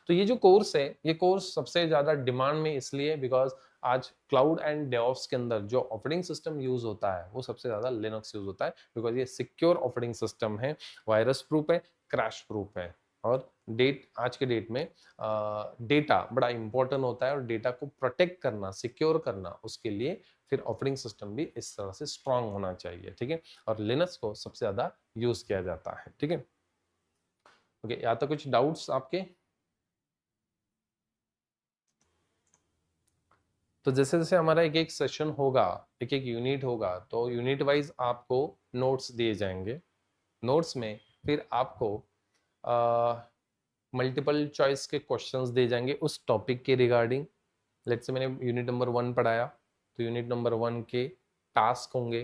तो ये जो कोर्स है, ये कोर्स सबसे ज़्यादा डिमांड में इसलिए बिकॉज़ आज क्लाउड एंड डेवऑप्स के अंदर जो ऑपरेटिंग सिस्टम यूज़ होता है, वो सबसे ज़्यादा लिनक्स यूज़ होता है बिकॉज़ ये सिक्योर ऑपरेटिंग सिस्टम है, वायरस प्रूफ है, क्रैश प्रूफ है और आज के डेट में डेटा बड़ा इंपॉर्टेंट होता है और डेटा को प्रोटेक्ट करना, सिक्योर करना, उसके लिए फिर ऑपरेटिंग सिस्टम भी इस तरह से स्ट्रांग होना चाहिए, ठीक है? और लिनक्स को सबसे ज़्यादा यूज़ किया जाता है, ठीक है? ओके, यहाँ तक कुछ डाउट्स आपके? तो जैसे जैसे हमारा एक एक सेशन होगा, एक एक यूनिट होगा, तो यूनिट वाइज आपको नोट्स दिए जाएंगे। नोट्स में फिर आपको मल्टीपल चॉइस के क्वेश्चंस दिए जाएंगे उस टॉपिक के रिगार्डिंग। लेट्स से मैंने यूनिट नंबर 1 पढ़ाया, तो यूनिट नंबर 1 के टास्क होंगे,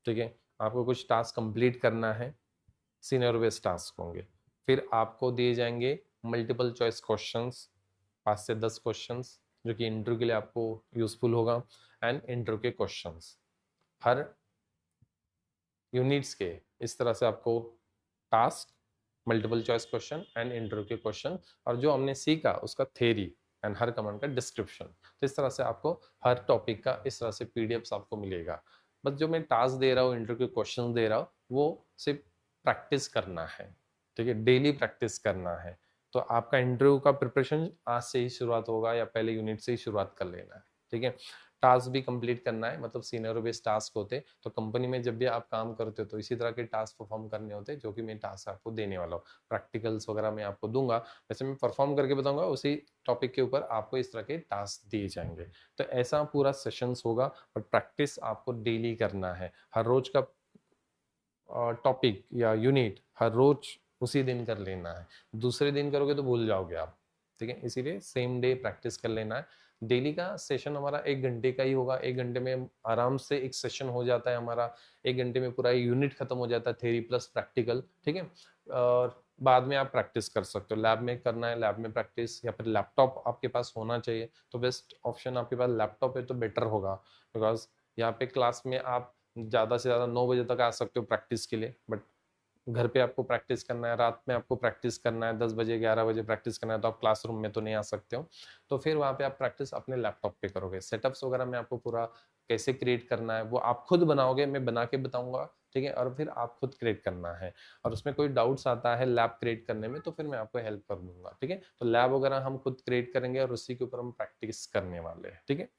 ठीक है? आपको कुछ टास्क कंप्लीट करना है, सीनियर बेस्ड टास्क होंगे। फिर आपको दिए जाएंगे मल्टीपल चॉइस क्वेश्चंस, 5 से 10 क्वेश्चंस, जो कि इंटरव्यू के लिए आपको यूजफुल होगा। एंड इंटरव्यू के क्वेश्चंस हर यूनिट्स के इस तरह से आपको task, multiple choice question and interview के क्वेश्चन, और जो हमने सीखा उसका थ्योरी एंड हर कमांड का डिस्क्रिप्शन। तो इस तरह से आपको हर टॉपिक का इस तरह से पीडीएफ आपको मिलेगा। बस जो मैं टास्क दे रहा हूँ, इंटरव्यू के क्वेश्चन दे रहा हूँ, वो सिर्फ प्रैक्टिस करना है, ठीक है? डेली प्रैक्टिस करना है। तो आपका इंटरव्यू का प्रिपरेशन आज से ही शुरुआत होगा या पहले यूनिट से ही शुरुआत कर लेना है, ठीक है? टास्क भी कंप्लीट करना है, मतलब सीनियर बेस्ड टास्क होते, तो कंपनी में जब भी आप काम करते हो तो इसी तरह के टास्क परफॉर्म करने होते हैं, जो कि मैं टास्क आपको देने वाला हूँ। प्रैक्टिकल्स वगैरह मैं आपको दूंगा, वैसे मैं परफॉर्म करके बताऊंगा, उसी टॉपिक के ऊपर आपको इस तरह के टास्क दिए जाएंगे। तो ऐसा पूरा सेशंस होगा और प्रैक्टिस आपको डेली करना है। हर रोज का टॉपिक या यूनिट हर रोज उसी दिन कर लेना है। दूसरे दिन करोगे तो भूल जाओगे आप, ठीक है? इसीलिए सेम डे प्रैक्टिस कर लेना है। डेली का सेशन हमारा 1 घंटे का ही होगा। 1 घंटे में आराम से एक सेशन हो जाता है हमारा। 1 घंटे में पूरा यूनिट खत्म हो जाता है, थ्योरी प्लस प्रैक्टिकल, ठीक है? और बाद में आप प्रैक्टिस कर सकते हो, लैब में करना है लैब में प्रैक्टिस, या फिर लैपटॉप आपके पास होना चाहिए। तो बेस्ट ऑप्शन आपके पास लैपटॉप है तो बेटर होगा, बिकॉज यहाँ पे क्लास में आप ज़्यादा से ज़्यादा 9 बजे तक आ सकते हो प्रैक्टिस के लिए, बट घर पे आपको प्रैक्टिस करना है, रात में आपको प्रैक्टिस करना है, 10 बजे 11 बजे प्रैक्टिस करना है, तो आप क्लासरूम में तो नहीं आ सकते हो। तो फिर वहाँ पे आप प्रैक्टिस अपने लैपटॉप पे करोगे। सेटअप्स वगैरह में आपको पूरा कैसे क्रिएट करना है वो आप खुद बनाओगे, मैं बना के बताऊंगा, ठीक है? और फिर आप खुद क्रिएट करना है। और उसमें कोई डाउट्स आता है लैब क्रिएट करने में तो फिर मैं आपको हेल्प कर दूंगा, ठीक है? तो लैब वगैरह हम खुद क्रिएट करेंगे और उसी के ऊपर हम प्रैक्टिस करने वाले हैं, ठीक है?